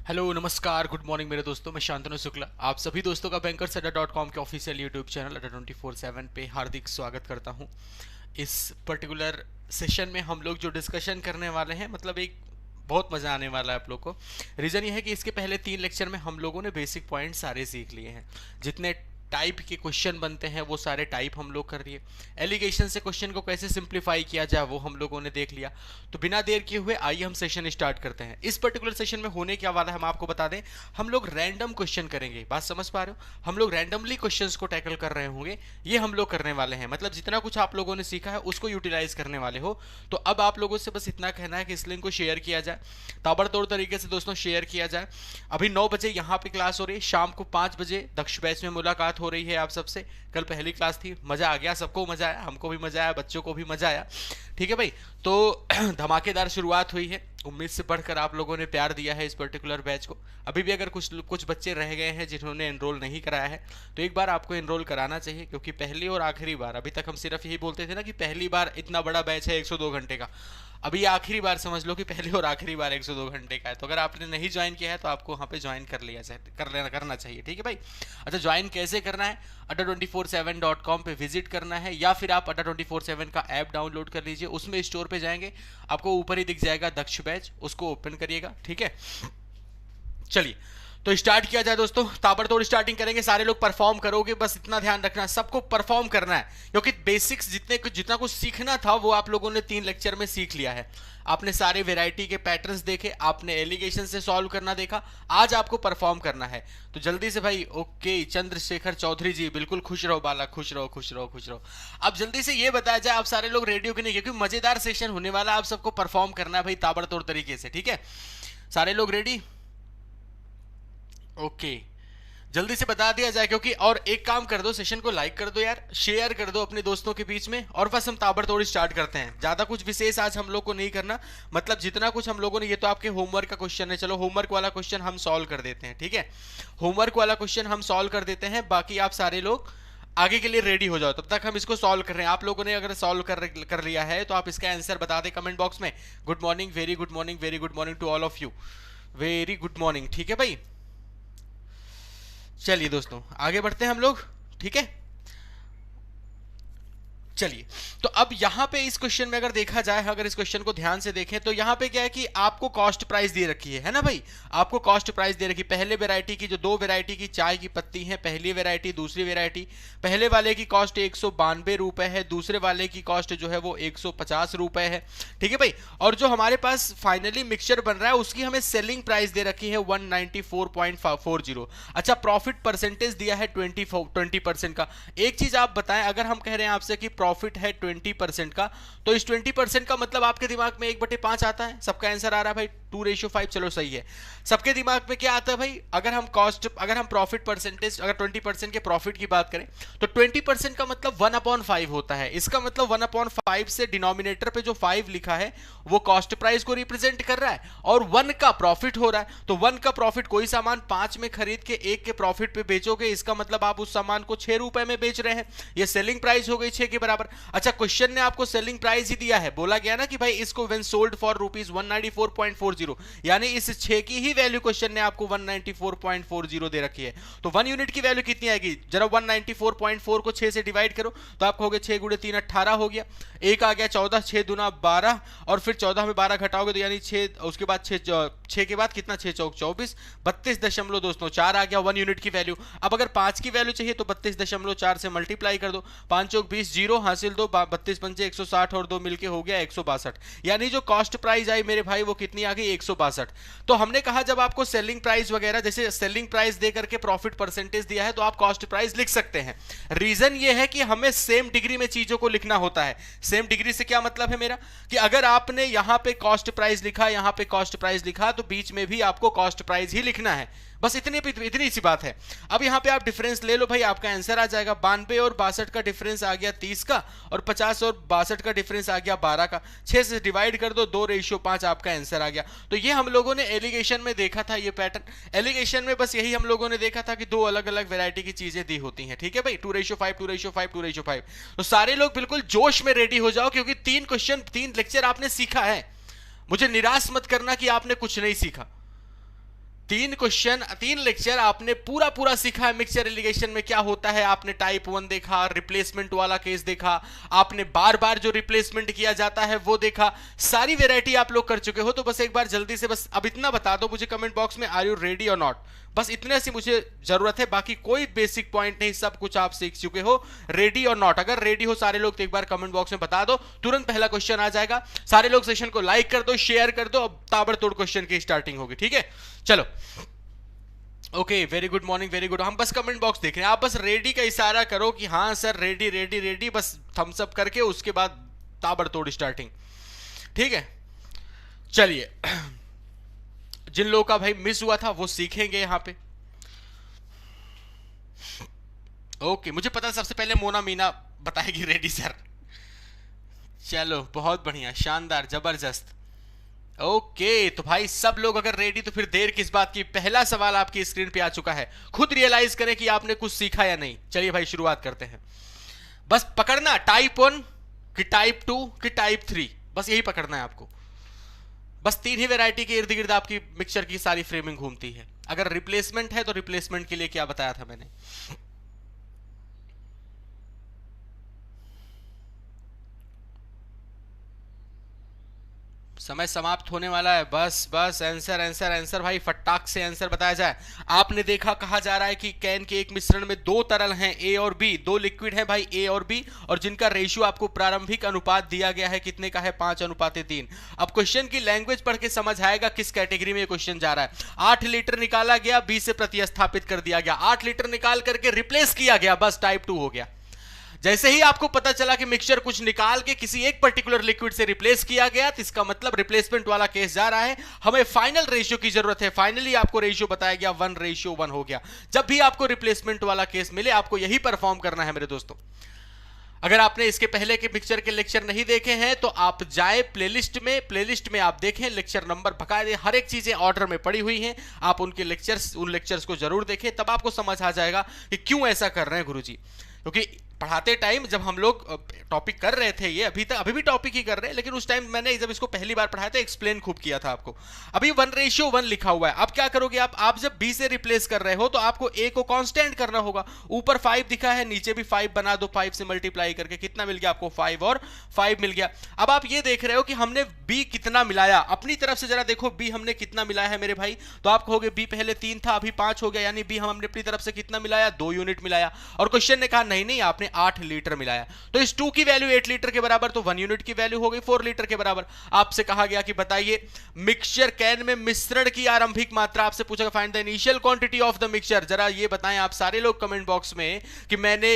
Hello नमस्कार good morning मेरे दोस्तों, मैं शांतनु शुक्ला आप सभी दोस्तों का bankersada.com के ऑफिशियल यूट्यूब चैनल अड्डा 24/7 पे हार्दिक स्वागत करता हूं। इस पर्टिकुलर सेशन में हम लोग जो डिस्कशन करने वाले हैं, मतलब एक बहुत मज़ा आने वाला है आप लोग को। रीज़न ये है कि इसके पहले 3 लेक्चर में हम लोगों ने बेसिक पॉइंट सारे सीख लिए हैं। जितने टाइप के क्वेश्चन बनते हैं वो सारे टाइप हम लोग कर लिए। एलिगेशन से क्वेश्चन को कैसे सिंप्लीफाई किया जाए वो हम लोगों ने देख लिया। तो बिना देर किए हुए आइए हम सेशन स्टार्ट करते हैं। इस पर्टिकुलर सेशन में होने क्या वाला है हम आपको बता दें, हम लोग रैंडम क्वेश्चन करेंगे। बात समझ पा रहे हो? हम लोग रैंडमली क्वेश्चंस को टैकल कर रहे होंगे, ये हम लोग करने वाले हैं। मतलब जितना कुछ आप लोगों ने सीखा है उसको यूटिलाइज करने वाले हो। तो अब आप लोगों से बस इतना कहना है कि इस लिंक को शेयर किया जाए, ताबड़तोड़ तरीके से दोस्तों शेयर किया जाए। अभी 9 बजे यहाँ पे क्लास हो रही है, शाम को 5 बजे दक्ष बैच में मुलाकात हो रही है आप सबसे। कल पहली क्लास थी, मजा आ गया, सबको मजा आया, हमको भी मजा आया, बच्चों को भी मजा आया। ठीक है भाई, तो धमाकेदार शुरुआत हुई है। उम्मीद से बढ़कर आप लोगों ने प्यार दिया है इस पर्टिकुलर बैच को। अभी भी अगर कुछ बच्चे रह गए हैं जिन्होंने एनरोल नहीं कराया है, तो एक बार आपको एनरोल कराना चाहिए, क्योंकि पहली और आखिरी बार, अभी तक हम सिर्फ यही बोलते थे ना कि पहली बार इतना बड़ा बैच है 102 घंटे का। अभी आखिरी बार समझ लो कि पहली और आखिरी बार 102 घंटे का है। तो अगर आपने नहीं ज्वाइन किया है तो आपको वहाँ पे ज्वाइन करना चाहिए। ठीक है भाई। अच्छा, ज्वाइन कैसे करना है? adda247.com पे विजिट करना है, या फिर आप adda247 का ऐप डाउनलोड कर लीजिए। उसमें स्टोर पे जाएंगे, आपको ऊपर ही दिख जाएगा दक्ष बैच, उसको ओपन करिएगा। ठीक है, चलिए तो स्टार्ट किया जाए दोस्तों। ताबड़तोड़ स्टार्टिंग करेंगे, सारे लोग परफॉर्म करोगे, बस इतना ध्यान रखना, सबको परफॉर्म करना है, क्योंकि बेसिक्स जितना कुछ सीखना था वो आप लोगों ने 3 लेक्चर में सीख लिया है। आपने सारे वैरायटी के पैटर्न्स देखे, आपने एलिगेशन से सॉल्व करना देखा, आज आपको परफॉर्म करना है। तो जल्दी से भाई। ओके, चंद्रशेखर चौधरी जी, बिल्कुल खुश रहो बाला, खुश रहो खुश रहो खुश रहो। अब जल्दी से ये बताया जाए आप सारे लोग रेडी हो कि नहीं, क्योंकि मजेदार सेशन होने वाला, आप सबको परफॉर्म करना है भाई ताबड़तोड़ तरीके से। ठीक है, सारे लोग रेडी? ओके, जल्दी से बता दिया जाए, क्योंकि और एक काम कर दो, सेशन को लाइक कर दो यार, शेयर कर दो अपने दोस्तों के बीच में, और बस हम ताबड़तोड़ स्टार्ट करते हैं। ज्यादा कुछ विशेष आज हम लोग को नहीं करना, मतलब जितना कुछ हम लोगों ने, ये तो आपके होमवर्क का क्वेश्चन है, चलो होमवर्क वाला क्वेश्चन हम सॉल्व कर देते हैं। ठीक है, होमवर्क वाला क्वेश्चन हम सॉल्व कर देते हैं, बाकी आप सारे लोग आगे के लिए रेडी हो जाओ। तब तक हम इसको सॉल्व कर रहे हैं। आप लोगों ने अगर सॉल्व कर लिया है तो आप इसका आंसर बता दें कमेंट बॉक्स में। Good morning, very good morning, very good morning to all of you, very good morning. ठीक है भाई, चलिए दोस्तों आगे बढ़ते हैं हम लोग। ठीक है, चलिए तो अब यहां पे इस क्वेश्चन में अगर देखा जाए, अगर इस क्वेश्चन को ध्यान से देखें तो यहां पे क्या है कि आपको कॉस्ट प्राइस दे रखी है ना भाई, आपको कॉस्ट प्राइस दे रखी। पहले वैरायटी की जो 2 वैरायटी की चाय की पत्ती है, पहली वैरायटी दूसरी वैरायटी, पहले वाले की कॉस्ट 192 रुपए है, दूसरे वाले की कॉस्ट जो है वो 150 रुपए है। ठीक है भाई, और जो हमारे पास फाइनली मिक्सचर बन रहा है उसकी हमें सेलिंग प्राइस दे रखी है 194.40। अच्छा, प्रॉफिट परसेंटेज दिया है 20% का। एक चीज आप बताएं, अगर हम कह रहे हैं आपसे कि प्रॉफिट है 20% का, तो इस 20% का मतलब आपके दिमाग में 1/5 आता है। सबका आंसर आ रहा है भाई 2:5, चलो सही है। सबके दिमाग में क्या आता है भाई, अगर हम प्रॉफिट परसेंटेज, अगर 20% के प्रॉफिट की बात करें तो 20% का मतलब 1/5 होता है। इसका मतलब 1/5 से डिनोमिनेटर पे जो 5 लिखा है वो कॉस्ट प्राइस को रिप्रेजेंट कर रहा है, और 1 का प्रॉफिट हो रहा है। तो 1 का प्रॉफिट, कोई सामान 5 में खरीद के 1 के प्रॉफिट पे बेचोगे, इसका मतलब आप उस सामान को 6 रुपए में बेच रहे हैं, ये सेलिंग प्राइस हो गई 6 के बराबर। अच्छा, क्वेश्चन ने आपको सेलिंग प्राइस ही दिया है, बोला गया ना कि भाई इसको व्हेन सोल्ड फॉर ₹194.40, यानी इस 6 की ही वैल्यू क्वेश्चन ने आपको 194.40 दे रखी है। तो 1 यूनिट की वैल्यू कितनी आएगी, जरा 194.4 को 6 से डिवाइड करो तो आपको हो गया 6 गुणे 3 18 हो गया, एक आ गया 14, 6 दूना 12, और फिर 14 में 12 घटाओगे तो यानी 6, उसके बाद 6 के बाद कितना, 6 चौक 24, 32.4 आ गया 1 यूनिट की वैल्यू। अब अगर 5 की वैल्यू चाहिए तो 32.4 से मल्टीप्लाई कर दो, 5 चौक 20, 0 हासिल, 2 32 पंचे 160 और 2 मिलके हो गया 162, यानी जो कॉस्ट प्राइस आई मेरे भाई वो कितनी आ गई 162। तो हमने कहा जब आपको सेलिंग प्राइस वगैरह, जैसे सेलिंग प्राइस दे करके प्रॉफिट परसेंटेज दिया है तो आप कॉस्ट प्राइस लिख सकते हैं। रीजन ये है कि हमें सेम डिग्री में चीजों को लिखना होता है। सेम डिग्री से क्या मतलब है मेरा, कि अगर आपने यहां पे कॉस्ट प्राइस लिखा, यहां पे कॉस्ट प्राइस लिखा, तो बीच में भी आपको कॉस्ट प्राइस ही लिखना है, बस इतनी सी बात है। अब यहां पे आप डिफरेंस ले लो भाई, आपका आंसर आ जाएगा 92 और 62 का डिफरेंस आ गया 30 का, और 50 और 62 का डिफरेंस आ गया 12 का। 6 से डिवाइड कर दो, 2:5 आपका आंसर आ गया। तो ये हम लोगों ने एलिगेशन में देखा था, ये पैटर्न एलिगेशन में बस यही हम लोगों ने देखा था कि 2 अलग अलग वैरायटी की चीजें दी होती हैं। ठीक है भाई, 2:5 2:5 2:5। तो सारे लोग बिल्कुल जोश में रेडी हो जाओ, क्योंकि 3 क्वेश्चन 3 लेक्चर आपने सीखा है। मुझे निराश मत करना कि आपने कुछ नहीं सीखा। तीन क्वेश्चन, तीन लेक्चर आपने पूरा पूरा सीखा है मिक्सचर इरिगेशन में क्या होता है। आपने टाइप 1 देखा, रिप्लेसमेंट वाला केस देखा, आपने बार बार जो रिप्लेसमेंट किया जाता है वो देखा, सारी वेराइटी आप लोग कर चुके हो। तो बस एक बार जल्दी से बस अब इतना बता दो मुझे कमेंट बॉक्स में, आर यू रेडी और नॉट, बस इतने से मुझे जरूरत है, बाकी कोई बेसिक पॉइंट नहीं, सब कुछ आप सीख चुके हो। रेडी और नॉट, अगर रेडी हो सारे लोग तो एक बार कमेंट बॉक्स में बता दो, तुरंत पहला क्वेश्चन आ जाएगा। सारे लोग सेशन को लाइक कर दो, शेयर कर दो, अब ताबड़तोड़ क्वेश्चन की स्टार्टिंग होगी, ठीक है। चलो okay, very good morning, very good. हम बस कमेंट बॉक्स देख रहे हैं, आप बस रेडी का इशारा करो कि हाँ सर रेडी रेडी रेडी, बस थम्स अप करके उसके बाद ताबड़तोड़ स्टार्टिंग, ठीक है। चलिए, जिन लोगों का भाई मिस हुआ था वो सीखेंगे यहां पे। ओके, मुझे पता सबसे पहले मोना मीना बताएगी रेडी सर। चलो बहुत बढ़िया, शानदार, जबरदस्त। ओके तो भाई सब लोग अगर रेडी तो फिर देर किस बात की, पहला सवाल आपकी स्क्रीन पे आ चुका है, खुद रियलाइज करें कि आपने कुछ सीखा या नहीं। चलिए भाई शुरुआत करते हैं, बस पकड़ना टाइप 1 कि टाइप 2 कि टाइप 3, बस यही पकड़ना है आपको। बस तीन ही वैरायटी के इर्द गिर्द आपकी मिक्सचर की सारी फ्रेमिंग घूमती है। अगर रिप्लेसमेंट है तो रिप्लेसमेंट के लिए क्या बताया था मैंने। समय समाप्त होने वाला है, बस बस आंसर आंसर आंसर भाई, फटाक से आंसर बताया जाए। आपने देखा कहा जा रहा है कि कैन के एक मिश्रण में दो तरल हैं ए और बी, दो लिक्विड हैं भाई ए और बी, और जिनका रेशियो आपको प्रारंभिक अनुपात दिया गया है, कितने का है 5:3। अब क्वेश्चन की लैंग्वेज पढ़ के समझ आएगा किस कैटेगरी में क्वेश्चन जा रहा है। 8 लीटर निकाला गया, बी से प्रतिस्थापित कर दिया गया, 8 लीटर निकाल करके रिप्लेस किया गया, बस टाइप 2 हो गया। जैसे ही आपको पता चला कि मिक्सचर कुछ निकाल के किसी एक पर्टिकुलर लिक्विड से रिप्लेस किया गया, तो इसका मतलब रिप्लेसमेंट वाला केस जा रहा है, हमें फाइनल रेशियो की जरूरत है। फाइनली आपको रेशियो बताया गया 1:1 हो गया। जब भी आपको रिप्लेसमेंट वाला केस मिले आपको यही परफॉर्म करना है मेरे दोस्तों। अगर आपने इसके पहले के मिक्सचर के लेक्चर नहीं देखे हैं तो आप जाए प्लेलिस्ट में आप देखें, लेक्चर नंबर बकायदे हर एक चीजें ऑर्डर में पड़ी हुई हैं, आप उन लेक्चर्स को जरूर देखें, तब आपको समझ आ जाएगा कि क्यों ऐसा कर रहे हैं गुरुजी। क्योंकि पढ़ाते टाइम जब हम लोग टॉपिक कर रहे थे, ये अभी भी टॉपिक ही कर रहे हैं, लेकिन उस टाइम मैंने जब इसको पहली बार पढ़ाया था एक्सप्लेन खूब किया था आपको। अभी 1:1 लिखा हुआ है, अब क्या करोगे आप जब बी से रिप्लेस कर रहे हो तो आपको ए को कांस्टेंट करना होगा। ऊपर 5 दिखा है, नीचे भी 5 बना दो, 5 से मल्टीप्लाई करके कितना मिल गया आपको 5 और 5 मिल गया। अब आप ये देख रहे हो कि हमने बी कितना मिलाया, अपनी तरफ से जरा देखो बी हमने कितना मिलाया है मेरे भाई, तो आप कहोगे बी पहले 3 था अभी 5 हो गया, यानी बी हमने अपनी तरफ से कितना मिलाया 2 यूनिट मिलाया। और क्वेश्चन ने कहा नहीं आपने 8 लीटर मिलाया, तो इस 2 की वैल्यू 8 लीटर के बराबर, तो 1 यूनिट की वैल्यू हो गई 4 लीटर के बराबर। आपसे कहा गया कि बताइए मिक्सचर कैन में मिश्रण की आरंभिक मात्रा, आपसे पूछा find the initial quantity of the mixture. जरा ये बताएं आप सारे लोग कमेंट बॉक्स में कि मैंने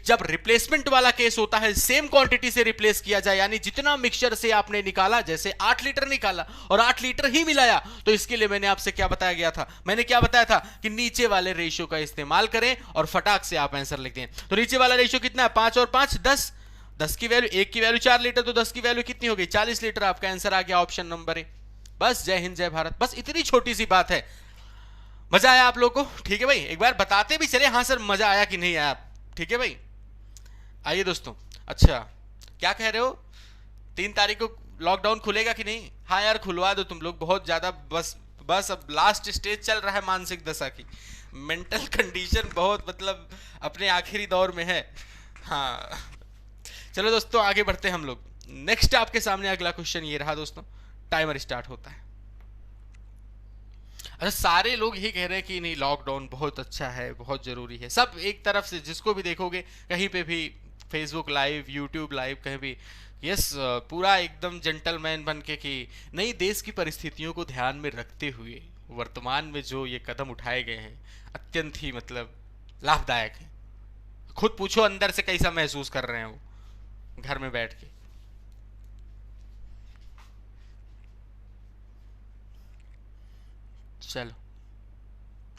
जब रिप्लेसमेंट वाला केस होता है सेम क्वांटिटी से रिप्लेस किया जाए, यानी जितना मिक्सचर से आपने निकाला, जैसे 8 लीटर निकाला और 8 लीटर ही मिलाया, तो इसके लिए मैंने आपसे क्या बताया गया था, मैंने क्या बताया था कि नीचे वाले रेशियो का इस्तेमाल करें और फटाक से आप आंसर लिख दें। तो नीचे वाला रेशियो कितना है 5 और 5 10, 10 की वैल्यू, 1 की वैल्यू 4 लीटर, तो 10 की वैल्यू कितनी हो गई 40 लीटर। आपका आंसर आ गया ऑप्शन नंबर ए। बस जय हिंद जय भारत, बस इतनी छोटी सी बात है। मजा आया आप लोगों को? ठीक है भाई, एक बार बताते भी चले हाँ सर मजा आया कि नहीं आया। ठीक है भाई, आइए दोस्तों। अच्छा क्या कह रहे हो, 3 तारीख को लॉकडाउन खुलेगा कि नहीं? हाँ यार खुलवा दो तुम लोग, बहुत ज्यादा बस अब लास्ट स्टेज चल रहा है मानसिक दशा की, मेंटल कंडीशन बहुत मतलब अपने आखिरी दौर में है। हाँ चलो दोस्तों आगे बढ़ते हैं हम लोग। नेक्स्ट आपके सामने अगला क्वेश्चन ये रहा दोस्तों, टाइमर स्टार्ट होता है। अच्छा सारे लोग यही कह रहे हैं कि नहीं लॉकडाउन बहुत अच्छा है, बहुत जरूरी है, सब एक तरफ से जिसको भी देखोगे कहीं पे भी फेसबुक लाइव, यूट्यूब लाइव, कहीं भी यस पूरा एकदम जेंटलमैन बन के कि नई देश की परिस्थितियों को ध्यान में रखते हुए वर्तमान में जो ये कदम उठाए गए हैं अत्यंत ही मतलब लाभदायक है। खुद पूछो अंदर से कैसा महसूस कर रहे हैं वो घर में बैठ के। चलो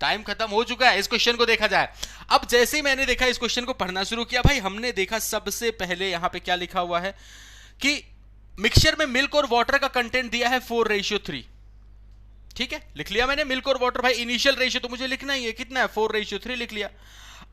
टाइम खत्म हो चुका है, इस क्वेश्चन को देखा जाए। अब जैसे ही मैंने देखा इस क्वेश्चन को पढ़ना शुरू किया भाई, हमने देखा सबसे पहले यहां पे क्या लिखा हुआ है कि मिक्सचर में मिल्क और वाटर का कंटेंट दिया है 4:3। ठीक है लिख लिया मैंने मिल्क और वाटर, भाई इनिशियल रेशियो तो मुझे लिखना ही है, कितना है 4:3 लिख लिया।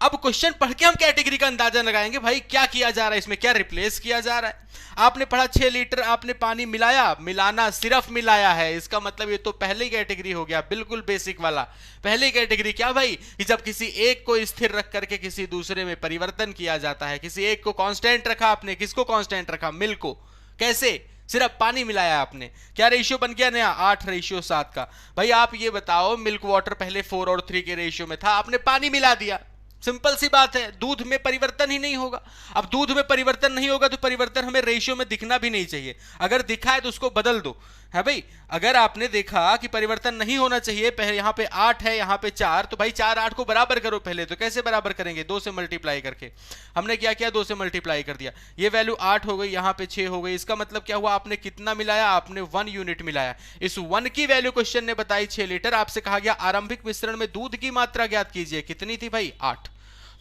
अब क्वेश्चन पढ़ के हम कैटेगरी का अंदाजा लगाएंगे भाई क्या किया जा रहा है इसमें, क्या रिप्लेस किया जा रहा है। आपने पढ़ा 6 लीटर आपने पानी मिलाया, मिलाना सिर्फ मिलाया है, इसका मतलब ये तो पहली कैटेगरी हो गया, बिल्कुल बेसिक वाला। पहली कैटेगरी क्या भाई, कि जब किसी एक को स्थिर रख करके किसी दूसरे में परिवर्तन किया जाता है। किसी एक को कांस्टेंट रखा आपने, किसको कांस्टेंट रखा, मिल्क को, कैसे, सिर्फ पानी मिलाया आपने। क्या रेशियो बन गया नया, 8:7 का। भाई आप ये बताओ, मिल्क वाटर पहले 4 और 3 के रेशियो में था, आपने पानी मिला दिया, सिंपल सी बात है, दूध में परिवर्तन ही नहीं होगा। अब दूध में परिवर्तन नहीं होगा तो परिवर्तन हमें रेशियो में दिखना भी नहीं चाहिए, अगर दिखा है तो उसको बदल दो, है भाई। अगर आपने देखा कि परिवर्तन नहीं होना चाहिए, पहले यहां पे 8 है यहां पे 4, तो भाई 4 8 को बराबर करो पहले। तो कैसे बराबर करेंगे, 2 से मल्टीप्लाई करके। हमने क्या किया, 2 से मल्टीप्लाई कर दिया, ये वैल्यू 8 हो गई, यहां पे 6 हो गई। इसका मतलब क्या हुआ, आपने कितना मिलाया, आपने 1 यूनिट मिलाया। इस 1 की वैल्यू क्वेश्चन ने बताई 6 लीटर। आपसे कहा गया आरंभिक मिश्रण में दूध की मात्रा ज्ञात कीजिए, कितनी थी भाई, 8।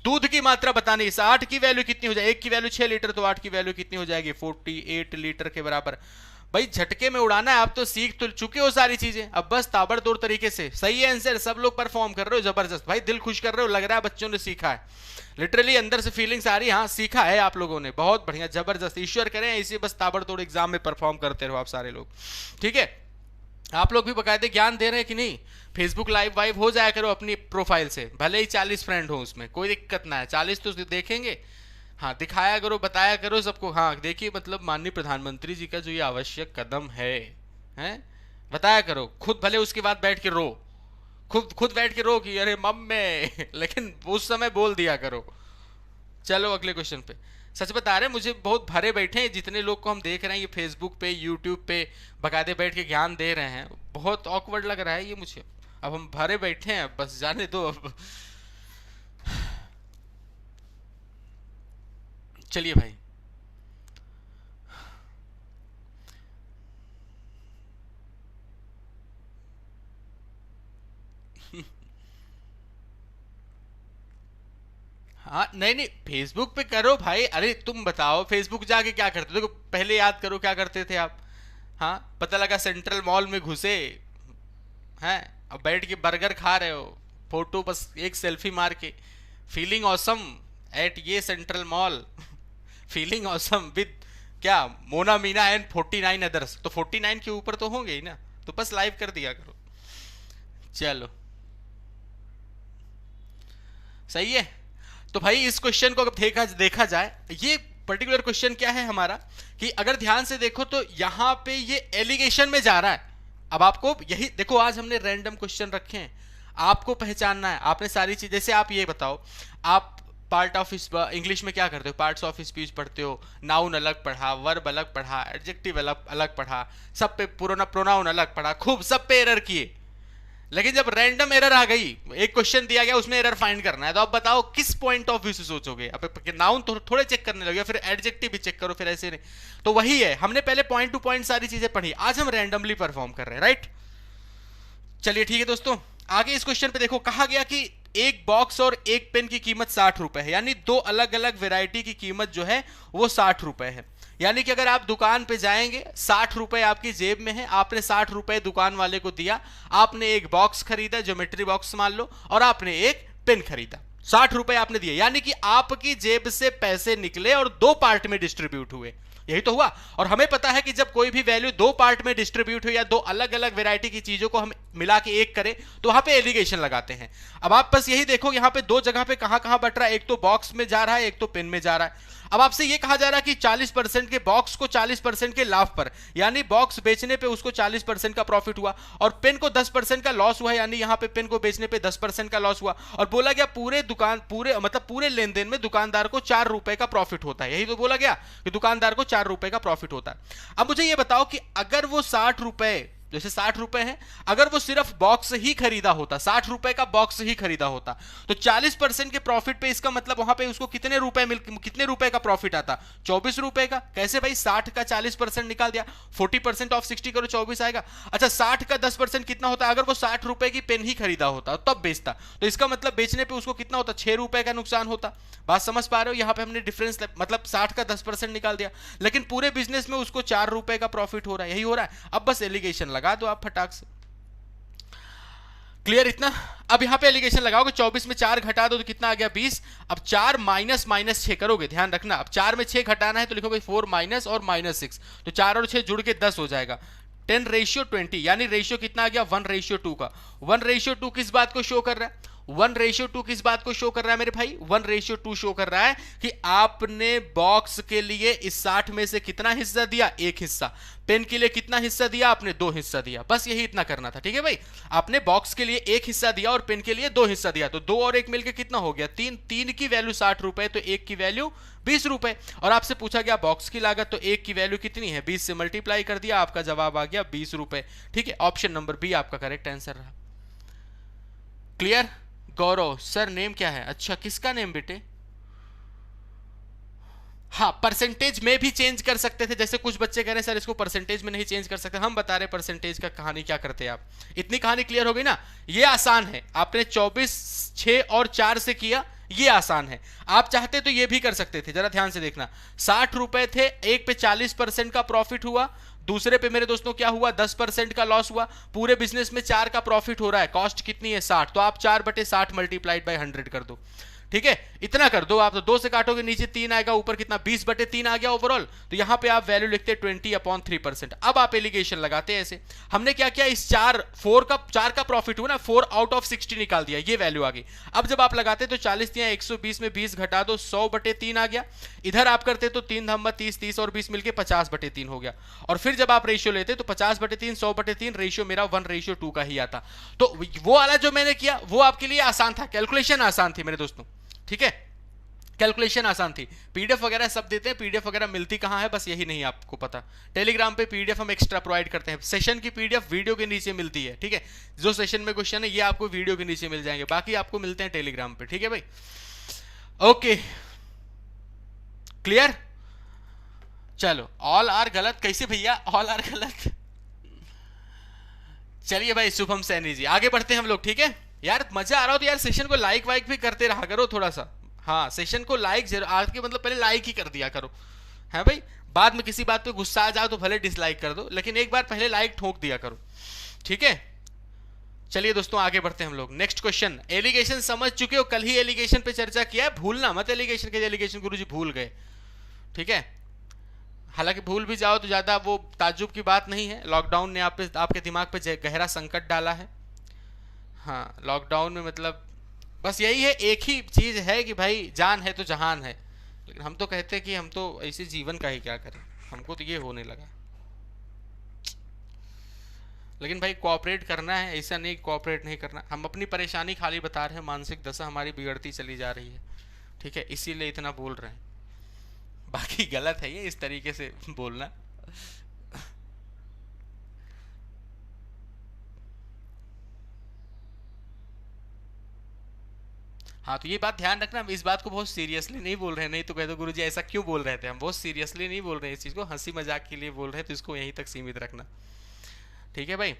दूध की मात्रा बतानी, इस 8 की वैल्यू कितनी हो जाएगी, 1 की वैल्यू 6 लीटर, तो 8 की वैल्यू कितनी हो जाएगी, 48 लीटर के बराबर। भाई झटके में उड़ाना है, आप तो सीख तो चुके हो सारी चीजें, अब बस ताबड़तोड़ तरीके से। सही है आंसर, सब लोग परफॉर्म कर रहे हो जबरदस्त भाई, दिल खुश कर रहे हो, लग रहा है बच्चों ने सीखा है, लिटरली अंदर से फीलिंग्स आ रही है, हाँ सीखा है आप लोगों ने, बहुत बढ़िया जबरदस्त। ईश्वर करें इसी बस ताबड़तोड़ एग्जाम में परफॉर्म करते रहो आप सारे लोग, ठीक है। आप लोग भी बकायदे ज्ञान दे रहे हैं कि नहीं, फेसबुक लाइव वाइव हो जाया करो अपनी प्रोफाइल से, भले ही 40 फ्रेंड हो उसमें, कोई दिक्कत ना है, 40 तो देखेंगे, हाँ दिखाया करो, बताया करो सबको। हाँ देखिए, मतलब माननीय प्रधानमंत्री जी का जो ये आवश्यक कदम है, हैं, बताया करो, खुद भले उसके बाद बैठ के रो, खुद बैठ के रो कि अरे मम्मी, लेकिन उस समय बोल दिया करो। चलो अगले क्वेश्चन पे। सच बता रहे, मुझे बहुत भरे बैठे हैं, जितने लोग को हम देख रहे हैं ये फेसबुक पे यूट्यूब पे बकायदे बैठ के ज्ञान दे रहे हैं, बहुत ऑकवर्ड लग रहा है ये मुझे। अब हम भरे बैठे हैं, बस जाने दो अब। चलिए भाई, हाँ नहीं नहीं, फेसबुक पे करो भाई। अरे तुम बताओ फेसबुक जाके क्या करते हो, देखो पहले याद करो क्या करते थे आप। हाँ पता लगा सेंट्रल मॉल में घुसे हैं, अब बैठ के बर्गर खा रहे हो, फोटो बस एक सेल्फी मार के, फीलिंग ऑसम एट ये central mall, feeling awesome with क्या, मोना मीना एंड 49 अदर्स, तो 49 के ऊपर तो होंगे ही ना, तो बस लाइव कर दिया करो। चलो सही है। तो भाई इस क्वेश्चन को अगर देखा जाए, ये पर्टिकुलर क्वेश्चन क्या है हमारा, कि अगर ध्यान से देखो तो यहां पे ये एलिगेशन में जा रहा है। अब आपको यही देखो, आज हमने रैंडम क्वेश्चन रखे हैं, आपको पहचानना है। आपने सारी चीज, जैसे आप ये बताओ, आप पार्ट ऑफ इंग्लिश में क्या करते हो, पार्ट्स ऑफ स्पीच पढ़ते हो, नाउन अलग पढ़ा, वर्ब अलग पढ़ा, एडजेक्टिव अलग अलग पढ़ा, सब पे प्रोनाउन अलग पढ़ा, खूब सब पे एरर किए। लेकिन जब रैंडम एरर आ गई, एक क्वेश्चन दिया गया उसमें एरर फाइंड करना है, तो आप बताओ किस पॉइंट ऑफ व्यू से सोचोगे। अब नाउन थोड़े चेक करने लगे, फिर एडजेक्टिव भी चेक करो, फिर ऐसे नहीं। तो वही है, हमने पहले पॉइंट टू पॉइंट सारी चीजें पढ़ी, आज हम रैंडमली परफॉर्म कर रहे हैं, राइट। चलिए ठीक है दोस्तों, आगे इस क्वेश्चन पे देखो, कहा गया कि एक बॉक्स और एक पेन की कीमत 60 रुपए है, यानी दो अलग अलग वेराइटी की कीमत जो है वो 60 रुपए है। यानी कि अगर आप दुकान पे जाएंगे, 60 रुपए आपकी जेब में है, आपने 60 रुपए दुकान वाले को दिया, आपने एक बॉक्स खरीदा, ज्योमेट्री बॉक्स मान लो, और आपने एक पेन खरीदा, 60 रुपए आपने दिए, यानी कि आपकी जेब से पैसे निकले और दो पार्ट में डिस्ट्रीब्यूट हुए, यही तो हुआ। और हमें पता है कि जब कोई भी वैल्यू दो पार्ट में डिस्ट्रीब्यूट हो या दो अलग अलग वैरायटी की चीजों को हम मिला के एक करें तो वहां पे एलिगेशन लगाते हैं। अब आप बस यही देखो, यहां पे दो जगह पे कहां कहां बट रहा है, एक तो बॉक्स में जा रहा है, एक तो पेन में जा रहा है। अब आपसे यह कहा जा रहा है कि 40% के बॉक्स को 40% के लाभ पर, यानी बॉक्स बेचने पे उसको 40% का प्रॉफिट हुआ और पेन को 10% का लॉस हुआ, यानी यहां पे पेन को बेचने पे 10% का लॉस हुआ। और बोला गया पूरे लेन देन में दुकानदार को 4 रुपए का प्रॉफिट होता है, यही तो बोला गया कि दुकानदार को 4 रुपए का प्रॉफिट होता है। अब मुझे यह बताओ कि अगर वो 60 रुपए, जैसे 60 रुपए हैं, अगर वो सिर्फ बॉक्स ही खरीदा होता, 60 रुपए का बॉक्स ही खरीदा होता, तो 40% के प्रॉफिट पे, इसका मतलब वहां पे उसको कितने रुपए का प्रॉफिट आता, 24 रुपए का। कैसे भाई, 60 का 40% निकाल दिया, 40% ऑफ 60 करो, 24 आएगा। अच्छा 60 का 10% कितना होता, अगर वो 60 रुपए की पेन ही खरीदा होता तब बेचता, तो इसका मतलब बेचने पे उसको कितना होता, 6 रुपए का नुकसान होता। बात समझ पा रहे हो, यहां पे हमने डिफरेंस, मतलब 60 का 10% निकाल दिया, लेकिन पूरे बिजनेस में उसको 4 रुपए का प्रॉफिट हो रहा है, यही हो रहा है। अब बस एलिगेशन लगा दो आप फटाक से। क्लियर इतना? अब यहाँ पे एलिगेशन लगाओगे, 24 में 4 घटा दो तो कितना आ गया 20। अब 4 माइनस माइनस 6 करोगे, ध्यान रखना। अब 4 में 6 घटाना है तो लिखोगे 4 माइनस और माइनस 6, तो 4 और 6 जुड़ के 10 हो जाएगा। 10:20, यानी रेशियो कितना आ गया 1:2 का। 1:2 किस बात को शो कर रहा है? 1:2 किस बात को शो कर रहा है मेरे भाई? 1:2 शो कर रहा है कि आपने बॉक्स के लिए इस 60 में से कितना हिस्सा दिया? 1 हिस्सा। पेन के लिए कितना हिस्सा दिया आपने? 2 हिस्सा दिया। बस यही इतना करना था, ठीक है भाई। आपने बॉक्स के लिए 1 हिस्सा दिया और पेन के लिए 2 हिस्सा दिया, तो 2 और 1 मिलकर कितना हो गया? 3। 3 की वैल्यू 60 रुपए, तो 1 की वैल्यू 20 रुपए। और आपसे पूछा गया बॉक्स की लागत, तो 1 की वैल्यू कितनी है? 20 से मल्टीप्लाई कर दिया, आपका जवाब आ गया 20 रुपए। ठीक है, ऑप्शन नंबर बी आपका करेक्ट आंसर रहा। क्लियर? गौरव सर नेम क्या है? अच्छा, किसका नेम बेटे? हाँ, परसेंटेज में भी चेंज कर सकते थे, जैसे कुछ बच्चे कह रहे हैं सर इसको परसेंटेज में नहीं चेंज कर सकते। हम बता रहे परसेंटेज का कहानी क्या करते हैं आप। इतनी कहानी क्लियर हो गई ना? ये आसान है, आपने 24, 6 और 4 से किया, ये आसान है। आप चाहते तो ये भी कर सकते थे, जरा ध्यान से देखना। 60 रुपए थे, एक पे 40% का प्रॉफिट हुआ, दूसरे पे मेरे दोस्तों क्या हुआ? 10% का लॉस हुआ। पूरे बिजनेस में 4 का प्रॉफिट हो रहा है, कॉस्ट कितनी है? 60, तो आप 4/60 मल्टीप्लाइड बाय 100 कर दो। ठीक है, इतना कर दो आप। तो 2 से काटोगे नीचे 3 आएगा, ऊपर कितना 20/3 आ गया ओवरऑल। तो यहां पे आप वैल्यू लिखते 20/3%। अब आप एलिगेशन लगाते हैं ऐसे। हमने क्या किया, इस 4 का प्रॉफिट हुआ ना, 4 आउट ऑफ 60 निकाल दिया, ये वैल्यू आ गई। अब जब आप लगाते तो 40 दिया, 120 में 20 घटा दो, 100/3 आ गया। इधर आप करते तो 3 धम्मा 30, 30 और 20 मिलके 50/3 हो गया। और फिर जब आप रेशियो लेते तो 50/3, 100/3, रेशियो मेरा 1:2 का ही आता। तो वो वाला जो मैंने किया वो आपके लिए आसान था, कैलकुलेशन आसान थी मेरे दोस्तों। ठीक है, कैलकुलेशन आसान थी। पीडीएफ वगैरह सब देते हैं, पीडीएफ वगैरह मिलती कहां है बस यही नहीं आपको पता। टेलीग्राम पे पीडीएफ हम एक्स्ट्रा प्रोवाइड करते हैं। सेशन की पीडीएफ वीडियो के नीचे मिलती है, ठीक है। जो सेशन में क्वेश्चन है ये आपको वीडियो के नीचे मिल जाएंगे, बाकी आपको मिलते हैं टेलीग्राम पे, ठीक है भाई। Okay, clear? चलो, ऑल आर गलत कैसे भैया? ऑल आर गलत। चलिए भाई, शुभम सैनी जी, आगे बढ़ते हैं हम लोग, ठीक है। यार मजा आ रहा हो तो यार सेशन को लाइक वाइक भी करते रहा करो थोड़ा सा। हाँ, सेशन को लाइक जरूर, आज के मतलब पहले लाइक ही कर दिया करो, है भाई। बाद में किसी बात पे गुस्सा आ जाओ तो भले डिसलाइक कर दो, लेकिन एक बार पहले लाइक ठोक दिया करो, ठीक है। चलिए दोस्तों, आगे बढ़ते हैं हम लोग। नेक्स्ट क्वेश्चन, एलिगेशन समझ चुके हो, कल ही एलिगेशन पे चर्चा किया है, भूलना मत एलिगेशन के। एलिगेशन गुरुजी भूल गए, ठीक है। हालांकि भूल भी जाओ तो ज्यादा वो ताज्जुब की बात नहीं है। लॉकडाउन ने आपके दिमाग पे गहरा संकट डाला है। हाँ, लॉकडाउन में मतलब बस यही है, एक ही चीज है कि भाई जान है तो जहान है। लेकिन हम तो कहते हैं कि हम तो ऐसे जीवन का ही क्या करें, हमको तो ये होने लगा। लेकिन भाई कोऑपरेट करना है, ऐसा नहीं कोऑपरेट नहीं करना। हम अपनी परेशानी खाली बता रहे हैं, मानसिक दशा हमारी बिगड़ती चली जा रही है, ठीक है, इसीलिए इतना बोल रहे हैं। बाकी गलत है ये इस तरीके से बोलना। हाँ, तो ये बात ध्यान रखना, हम इस बात को बहुत सीरियसली नहीं बोल रहे हैं। नहीं तो कहते गुरुजी ऐसा क्यों बोल रहे थे, हम बहुत सीरियसली नहीं बोल रहे हैं इस चीज़ को, हंसी मजाक के लिए बोल रहे हैं, तो इसको यहीं तक सीमित रखना, ठीक है भाई।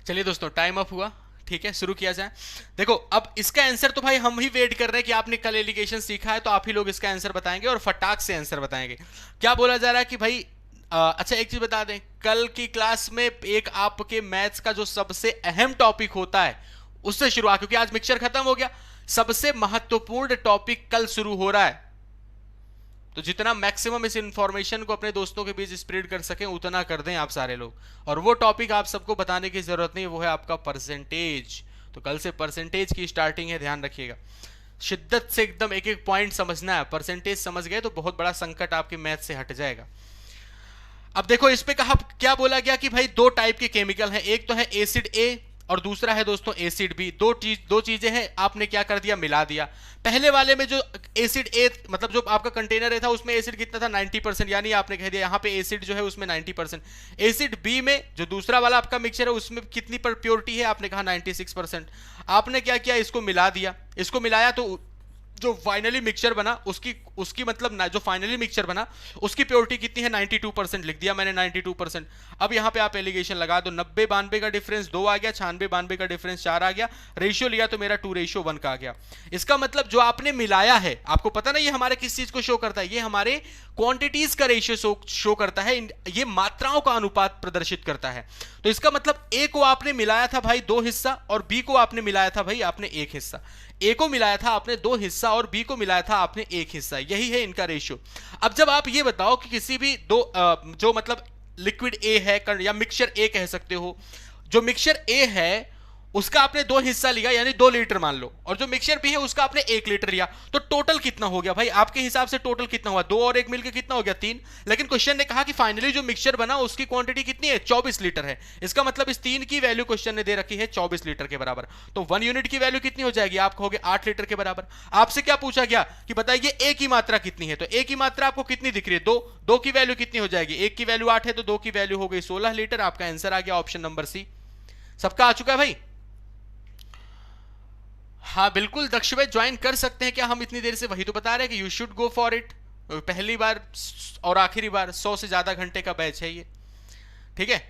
चलिए दोस्तों, टाइम अप हुआ, ठीक है, शुरू किया जाए। देखो, अब इसका आंसर तो भाई हम ही वेट कर रहे हैं कि आपने कल एलिगेशन सीखा है तो आप ही लोग इसका आंसर बताएंगे और फटाक से आंसर बताएंगे। क्या बोला जा रहा है कि भाई अच्छा एक चीज बता दें, कल की क्लास में एक आपके मैथ्स का जो सबसे अहम टॉपिक होता है उससे शुरुआत, क्योंकि आज मिक्सचर खत्म हो गया, सबसे महत्वपूर्ण टॉपिक कल शुरू हो रहा है। तो जितना मैक्सिमम इस इंफॉर्मेशन को अपने दोस्तों के बीच स्प्रेड कर सकें उतना कर दें आप सारे लोग। और वो टॉपिक आप सबको बताने की जरूरत नहीं, वो है आपका परसेंटेज। तो कल से परसेंटेज की स्टार्टिंग है, ध्यान रखिएगा। शिद्दत से एकदम एक एक पॉइंट समझना है। परसेंटेज समझ गए तो बहुत बड़ा संकट आपके मैथ से हट जाएगा। अब देखो, इस पे कहा क्या बोला गया कि भाई 2 टाइप के केमिकल हैं, एक तो है एसिड ए और दूसरा है दोस्तों एसिड बी। दो चीजें हैं, आपने क्या कर दिया, मिला दिया। पहले वाले में जो एसिड ए मतलब जो आपका कंटेनर ए था उसमें एसिड कितना था, 90%, यानी आपने कह दिया यहाँ पे एसिड जो है उसमें 90%। एसिड बी में जो दूसरा वाला आपका मिक्सचर है उसमें कितनी प्योरिटी है, आपने कहा 96%। आपने क्या किया, इसको मिला दिया। इसको मिलाया तो जो फाइनली मिक्सचर बना उसकी उसकी मतलब ना, जो फाइनली मिक्सचर बना उसकी प्योरिटी कितनी है 92% लिख दिया मैंने 92%। अब यहां पे आप एलिगेशन लगा दो, 90 92 का डिफरेंस 2 आ गया, 96 92 का डिफरेंस 4 आ गया, रेशियो लिया तो मेरा 2:1 का आ गया। इसका मतलब जो आपने मिलाया है, आपको पता ना ये हमारे किस चीज को शो करता है, ये हमारे क्वांटिटीज का रेशियो शो करता है, ये मात्राओं का अनुपात प्रदर्शित करता है। तो इसका मतलब ए को आपने मिलाया था भाई 2 हिस्सा और बी को आपने मिलाया था भाई आपने 1 हिस्सा। ए को मिलाया था आपने 2 हिस्सा और बी को मिलाया था आपने 1 हिस्सा, यही है इनका रेशियो। अब जब आप ये बताओ कि किसी भी जो मतलब लिक्विड ए है या मिक्सचर ए कह सकते हो, जो मिक्सचर ए है उसका आपने 2 हिस्सा लिया यानी 2 लीटर मान लो, और जो मिक्सचर भी है उसका आपने 1 लीटर लिया, तो टोटल कितना हो गया भाई आपके हिसाब से? टोटल कितना हुआ? 2 और 1 मिलकर कितना हो गया? 3। लेकिन क्वेश्चन ने कहा कि फाइनली जो मिक्सचर बना उसकी क्वांटिटी कितनी है? 24 लीटर है। इसका मतलब इस 3 की वैल्यू क्वेश्चन ने दे रखी है 24 लीटर के बराबर। तो 1 यूनिट की वैल्यू कितनी हो जाएगी? आप कहोगे 8 लीटर के बराबर। आपसे क्या पूछा गया कि बताइए ए की मात्रा कितनी है, तो ए की मात्रा आपको कितनी दिख रही है? 2। 2 की वैल्यू कितनी हो जाएगी? 1 की वैल्यू 8 है तो 2 की वैल्यू हो गई 16 लीटर। आपका आंसर आ गया ऑप्शन नंबर सी। सबका आ चुका है भाई? हाँ बिल्कुल दक्ष भाई, ज्वाइन कर सकते हैं क्या? हम इतनी देर से वही तो बता रहे हैं कि you should go for it. पहली बार और आखिरी बार 100 से ज्यादा घंटे का बैच है ये, ठीक है।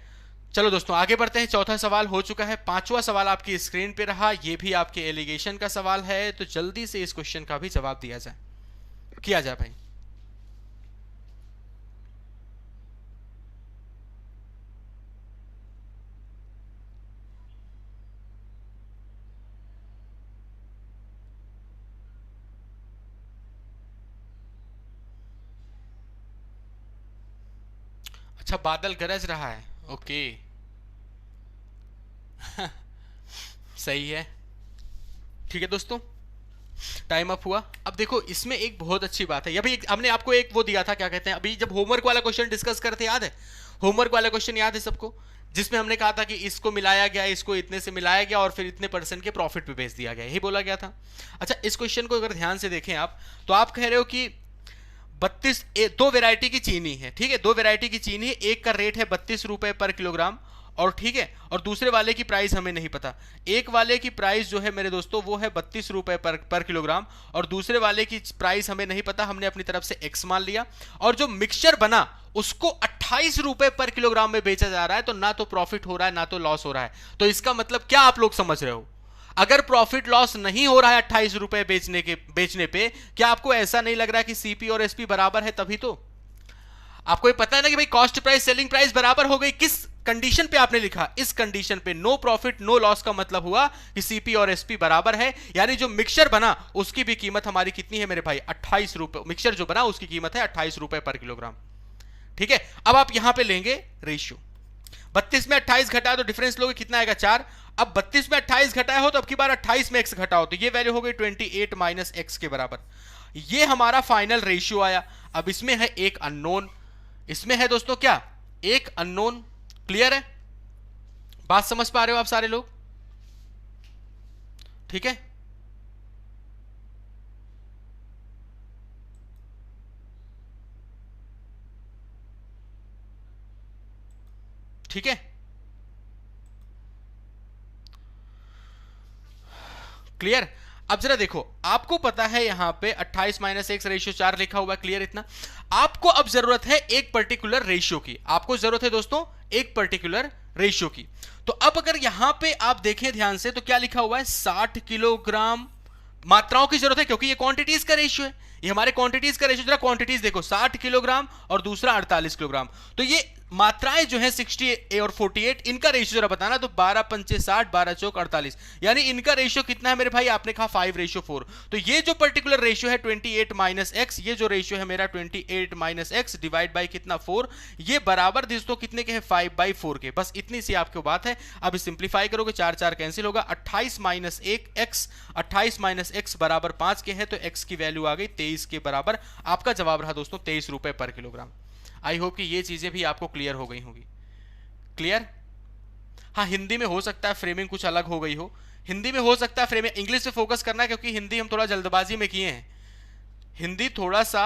चलो दोस्तों आगे बढ़ते हैं। चौथा सवाल हो चुका है, पांचवा सवाल आपकी स्क्रीन पे रहा, ये भी आपके एलिगेशन का सवाल है, तो जल्दी से इस क्वेश्चन का भी जवाब दिया जाए, किया जाए भाई। अच्छा बादल गरज रहा है, ओके। सही है, ठीक है दोस्तों, टाइम अप हुआ। अब देखो इसमें एक बहुत अच्छी बात है, ये अभी हमने आपको एक वो दिया था, क्या कहते हैं, अभी जब होमवर्क वाला क्वेश्चन डिस्कस करते याद है? होमवर्क वाला क्वेश्चन याद है सबको, जिसमें हमने कहा था कि इसको मिलाया गया, इसको इतने से मिलाया गया और फिर इतने % के प्रॉफिट पे बेच दिया गया, यही बोला गया था। अच्छा इस क्वेश्चन को अगर ध्यान से देखें आप, तो आप कह रहे हो कि 2 वैरायटी की चीनी है, ठीक है, 2 वैरायटी की चीनी है, एक का रेट है 32 रुपए पर किलोग्राम, और ठीक है, और दूसरे वाले की प्राइस हमें नहीं पता। एक वाले की प्राइस जो है मेरे दोस्तों वो है 32 रुपए पर किलोग्राम, और दूसरे वाले की प्राइस हमें नहीं पता, हमने अपनी तरफ से एक्स मान लिया, और जो मिक्सचर बना उसको 28 रुपए पर किलोग्राम में बेचा जा रहा है, तो ना तो प्रॉफिट हो रहा है ना तो लॉस हो रहा है। तो इसका मतलब क्या आप लोग समझ रहे हो? अगर प्रॉफिट लॉस नहीं हो रहा है 28 रुपए बेचने पे, क्या आपको ऐसा नहीं लग रहा है कि सीपी और एसपी बराबर है? तभी तो आपको ये पता है ना कि भाई कॉस्ट प्राइस सेलिंग प्राइस बराबर हो गई। किस कंडीशन पे आपने लिखा? इस कंडीशन पे नो प्रॉफिट नो लॉस का मतलब हुआ कि सीपी और एसपी बराबर है, यानी जो मिक्सचर बना उसकी भी कीमत हमारी कितनी है मेरे भाई? 28 रुपए। मिक्सचर जो बना उसकी कीमत है 28 रुपए पर किलोग्राम, ठीक है। अब आप यहां पे लेंगे रेशियो, 32 में 28 घटाए तो डिफरेंस लोगे, कितना आएगा? 4। अब 32 में 28 घटाए हो तो अब की बार 28 में x घटाओ तो ये वैल्यू हो गई 28 माइनस एक्स के बराबर। ये हमारा फाइनल रेशियो आया। अब इसमें है एक अननोन, इसमें है दोस्तों क्या? एक अननोन। क्लियर है? बात समझ पा रहे हो आप सारे लोग? ठीक है, ठीक है, क्लियर। अब जरा देखो, आपको पता है यहां पे 28 माइनस एक्स रेशियो 4 लिखा हुआ, क्लियर इतना। आपको अब जरूरत है एक पर्टिकुलर रेशियो की, आपको जरूरत है दोस्तों एक पर्टिकुलर रेशियो की। तो अब अगर यहां पे आप देखें ध्यान से तो क्या लिखा हुआ है? 60 किलोग्राम मात्राओं की जरूरत है, क्योंकि ये क्वांटिटीज का रेशियो है, ये हमारे क्वांटिटीज का रेशियो। जरा क्वांटिटीज देखो, 60 किलोग्राम और दूसरा 48 किलोग्राम, तो ये मात्राएं जो है 60 और 48, इनका रेशियो जरा बताना। तो 12 पंचे 60, 12 चौक 48, यानी इनका रेशियो कितना है मेरे भाई? आपने कहा 5:4। तो ये जो पर्टिकुलर रेशियो है 28 माइनस एक्स, ये जो रेशियो है मेरा 28 माइनस एक्स डिवाइड बाई कितना? 4, ये बराबर दोस्तों कितने के हैं? 5/4 के। बस इतनी सी आपको बात है। अब सिंप्लीफाई करोगे 4 4 कैंसिल होगा, 28 माइनस 1 एक्स, 28 माइनस एक्स बराबर 5 के है, तो एक्स की वैल्यू आ गई 23 के बराबर। आपका जवाब रहा दोस्तों 23 रुपए पर किलोग्राम। आई होप कि ये चीजें भी आपको क्लियर हो गई होंगी। क्लियर? हाँ हिंदी में हो सकता है फ्रेमिंग कुछ अलग हो गई हो, हिंदी में हो सकता है फ्रेमिंग, इंग्लिश पे फोकस करना है क्योंकि हिंदी हम थोड़ा जल्दबाजी में किए हैं, हिंदी थोड़ा सा,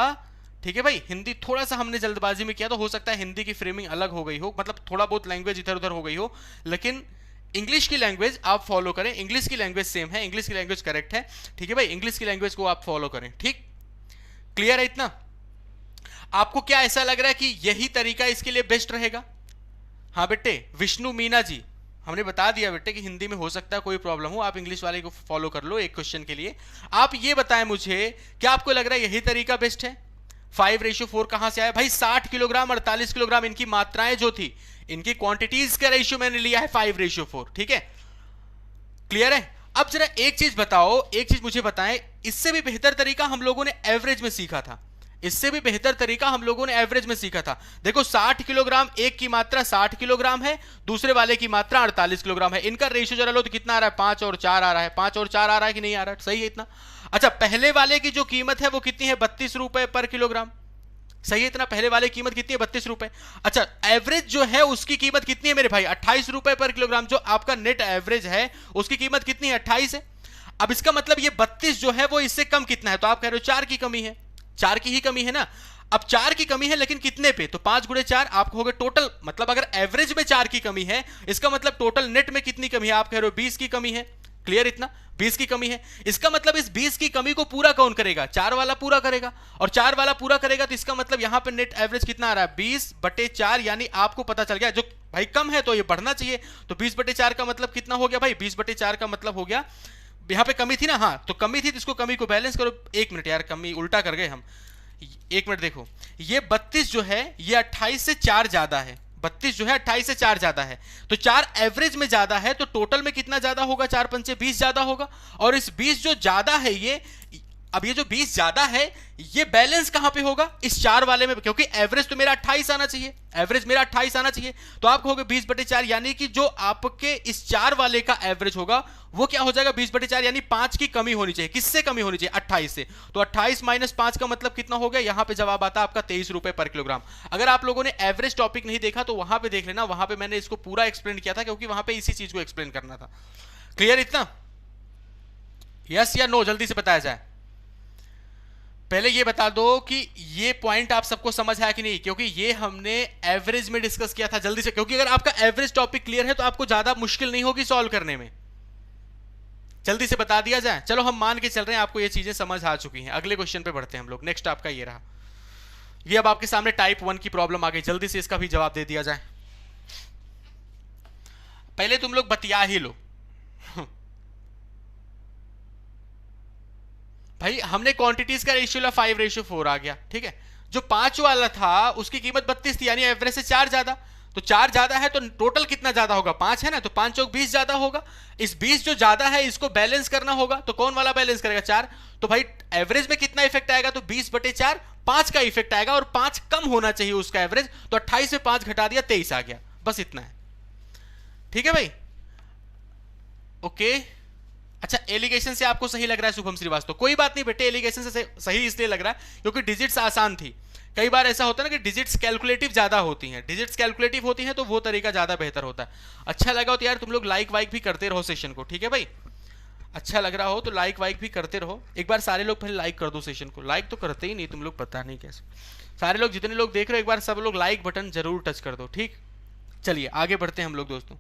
ठीक है भाई, हिंदी थोड़ा सा हमने जल्दबाजी में किया, तो हो सकता है हिंदी की फ्रेमिंग अलग हो गई हो, मतलब थोड़ा बहुत लैंग्वेज इधर उधर हो गई हो, लेकिन इंग्लिश की लैंग्वेज आप फॉलो करें, इंग्लिश की लैंग्वेज सेम है, इंग्लिश की लैंग्वेज करेक्ट है, ठीक है भाई, इंग्लिश की लैंग्वेज को आप फॉलो करें, ठीक, क्लियर है इतना? आपको क्या ऐसा लग रहा है कि यही तरीका इसके लिए बेस्ट रहेगा? हाँ बेटे, विष्णु मीना जी, हमने बता दिया बेटे कि हिंदी में हो सकता है कोई प्रॉब्लम हो, आप इंग्लिश वाले को फॉलो कर लो एक क्वेश्चन के लिए। आप ये बताएं मुझे, क्या आपको लग रहा है यही तरीका बेस्ट है? 5:4 कहां से आया भाई? 60 किलोग्राम 48 किलोग्राम इनकी मात्राएं जो थी, इनकी क्वांटिटीज का रेशियो मैंने लिया है 5:4, ठीक है, क्लियर है? अब जरा एक चीज बताओ, एक चीज मुझे बताएं, इससे भी बेहतर तरीका हम लोगों ने एवरेज में सीखा था, इससे भी बेहतर तरीका हम लोगों ने एवरेज में सीखा था। देखो 60 किलोग्राम, एक की मात्रा 60 किलोग्राम है, दूसरे वाले की मात्रा 48 किलोग्राम है, इनका रेशियो जरा लो तो कितना आ रहा है? 5 और 4 आ रहा है, 5 और 4 आ रहा है कि नहीं आ रहा है? सही है इतना? अच्छा, पहले वाले की जो कीमत है वो कितनी है? 32 रुपए पर किलोग्राम, सही है इतना? पहले वाले की कीमत कितनी है? 32 रुपए। अच्छा, एवरेज जो है उसकी कीमत कितनी है मेरे भाई? 28 रुपए पर किलोग्राम। जो आपका नेट एवरेज है उसकी कीमत कितनी है? 28 है। अब इसका मतलब ये 32 जो है वो इससे कम कितना है? तो आप कह रहे हो 4 की कमी है, 4 की ही कमी है ना। अब 4 की कमी है लेकिन कितने पे? तो 5 गुणे 4 आपको हो गए टोटल, मतलब अगर एवरेज में 4 की कमी है, इसका मतलब टोटल नेट में कितनी कमी है? आप कह रहे हो 20 की कमी है, क्लियर इतना? 20 की कमी है। इसका मतलब इस 20 की कमी को पूरा कौन करेगा? 4 वाला पूरा करेगा, और 4 वाला पूरा करेगा तो इसका मतलब यहां पे नेट एवरेज कितना आ रहा है? 20/4, यानी आपको पता चल गया जो भाई कम है तो ये बढ़ना चाहिए, तो 20/4 का मतलब कितना हो गया भाई? 20/4 का मतलब हो गया, यहां पे कमी थी ना, हाँ तो कमी थी, तो इसको कमी को बैलेंस करो। 1 मिनट यार, कमी उल्टा कर गए हम, 1 मिनट देखो, ये 32 जो है ये 28 से 4 ज्यादा है, 32 जो है 28 से 4 ज्यादा है, तो 4 एवरेज में ज्यादा है, तो टोटल में कितना ज्यादा होगा? 4 पंचे 20 ज्यादा होगा। और इस 20 जो ज्यादा है ये, अब ये जो 20 ज्यादा है ये बैलेंस कहां पे होगा? इस 4 वाले में, क्योंकि एवरेज तो मेरा 28 आना चाहिए, एवरेज मेरा 28 आना चाहिए, तो आप कहोगे 20/4, यानी कि जो आपके इस 4 वाले का एवरेज होगा वो क्या हो जाएगा? 20/4, यानी 5 की कमी होनी चाहिए। किससे कमी होनी चाहिए? 28 से। तो 28 - 5 का मतलब कितना हो गया? यहां पे जवाब आता है आपका 23 रुपए पर किलोग्राम। अगर आप लोगों ने एवरेज टॉपिक नहीं देखा तो वहां पे देख लेना, वहां पे मैंने इसको पूरा एक्सप्लेन किया था, क्योंकि वहां पे इसी चीज को एक्सप्लेन करना था। क्लियर इतना? यस या नो, जल्दी से बताया जाए। पहले ये बता दो कि ये पॉइंट आप सबको समझ आया कि नहीं, क्योंकि ये हमने एवरेज में डिस्कस किया था। जल्दी से, क्योंकि अगर आपका एवरेज टॉपिक क्लियर है तो आपको ज्यादा मुश्किल नहीं होगी सॉल्व करने में। जल्दी से बता दिया जाए। चलो हम मान के चल रहे हैं आपको ये चीजें समझ आ चुकी हैं। अगले क्वेश्चन पे बढ़ते हैं हम लोग। नेक्स्ट आपका ये रहा, ये अब आपके सामने टाइप 1 की प्रॉब्लम आ गई। जल्दी से इसका भी जवाब दे दिया जाए। पहले तुम लोग बतिया ही लो भाई, हमने क्वांटिटीज का रेशियो ला 5:4 आ गया, ठीक है। जो 5 वाला था उसकी कीमत 32 थी, यानी एवरेज से 4 ज्यादा, तो 4 ज्यादा है तो टोटल कितना ज्यादा होगा? 5 है ना, तो 5 चौक 20 ज्यादा होगा। इस 20 जो ज्यादा है इसको बैलेंस करना होगा, तो कौन वाला बैलेंस करेगा? 4। तो भाई एवरेज में कितना इफेक्ट आएगा? तो 20/4 5 का इफेक्ट आएगा, और 5 कम होना चाहिए उसका एवरेज, तो 28 में 5 घटा दिया 23 आ गया। बस इतना है, ठीक है भाई, ओके। अच्छा, एलिगेशन से आपको सही लग रहा है शुभम श्रीवास्तव? कोई बात नहीं बेटे, एलिगेशन से सही इसलिए लग रहा है क्योंकि डिजिट्स आसान थी। कई बार ऐसा होता है ना कि डिजिट्स कैलकुलेटिव ज्यादा होती हैं, डिजिट्स कैलकुलेटिव होती हैं तो वो तरीका ज्यादा बेहतर होता है। अच्छा लगा हो तो यार तुम लोग लाइक वाइक भी करते रहो सेशन को, ठीक है भाई। अच्छा लग रहा हो तो लाइक वाइक भी करते रहो। एक बार सारे लोग पहले लाइक कर दो सेशन को, लाइक तो करते ही नहीं तुम लोग, पता नहीं कैसे। सारे लोग, जितने लोग देख रहे हो, एक बार सब लोग लाइक बटन जरूर टच कर दो, ठीक। चलिए आगे बढ़ते हैं हम लोग दोस्तों।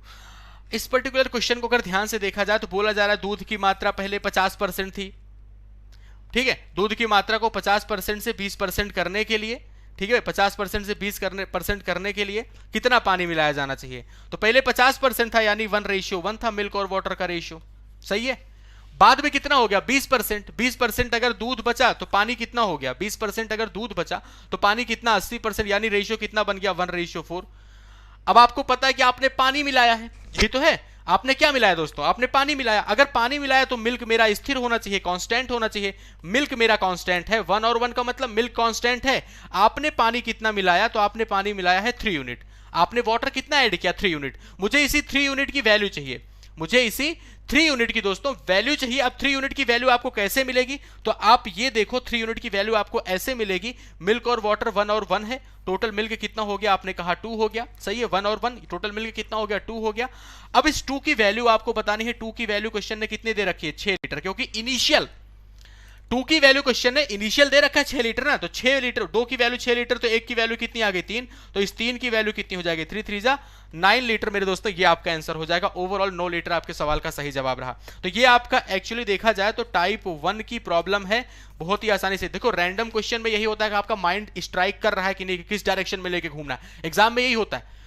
इस पर्टिकुलर क्वेश्चन को अगर ध्यान से देखा जाए तो बोला जा रहा है दूध की मात्रा पहले 50% थी, ठीक है। दूध की मात्रा को 50% से 20% करने के लिए, ठीक है, 50% से 20% करने के लिए कितना पानी मिलाया जाना चाहिए? तो पहले 50% था, यानी 1:1 था मिल्क और वाटर का रेशियो, सही है। बाद में कितना हो गया? 20%। 20% अगर दूध बचा तो पानी कितना हो गया? 20% अगर दूध बचा तो पानी कितना? 80%, यानी रेशियो कितना बन गया? 1:4। अब आपको पता है कि आपने पानी मिलाया है, ये तो है। आपने क्या मिलाया दोस्तों? आपने पानी मिलाया। अगर पानी मिलाया तो मिल्क मेरा स्थिर होना चाहिए, कांस्टेंट होना चाहिए। मिल्क मेरा कांस्टेंट है, 1 और 1 का मतलब मिल्क कांस्टेंट है। आपने पानी कितना मिलाया? तो आपने पानी मिलाया है 3 यूनिट। आपने वाटर कितना ऐड किया? 3 यूनिट। मुझे इसी 3 यूनिट की वैल्यू चाहिए, मुझे इसी 3 यूनिट की दोस्तों वैल्यू चाहिए। अब 3 यूनिट की वैल्यू आपको कैसे मिलेगी? तो आप ये देखो, 3 यूनिट की वैल्यू आपको ऐसे मिलेगी। मिल्क और वाटर 1 और 1 है, टोटल मिल्क कितना हो गया? आपने कहा 2 हो गया, सही है। 1 और 1, टोटल मिल्क कितना हो गया? 2 हो गया। अब इस 2 की वैल्यू आपको बतानी है। 2 की वैल्यू क्वेश्चन ने कितने दे रखी है? 6 लीटर, क्योंकि इनिशियल 2 की वैल्यू क्वेश्चन ने इनिशियल दे रखा है 6 लीटर ना, तो 6 लीटर, 2 की वैल्यू 6 लीटर, तो 1 की वैल्यू कितनी आ गई 3, तो इस 3 की वैल्यू कितनी हो जाएगी 3 3 जा 9 लीटर मेरे दोस्तों, ये आपका आंसर हो जाएगा। ओवरऑल 9 लीटर आपके सवाल का सही जवाब रहा। तो ये आपका एक्चुअली देखा जाए तो टाइप 1 की प्रॉब्लम है, बहुत ही आसानी से। देखो रैंडम क्वेश्चन में यही होता है कि आपका माइंड स्ट्राइक कर रहा है कि नहीं, किस डायरेक्शन में लेके घूमना है। एग्जाम में यही होता है।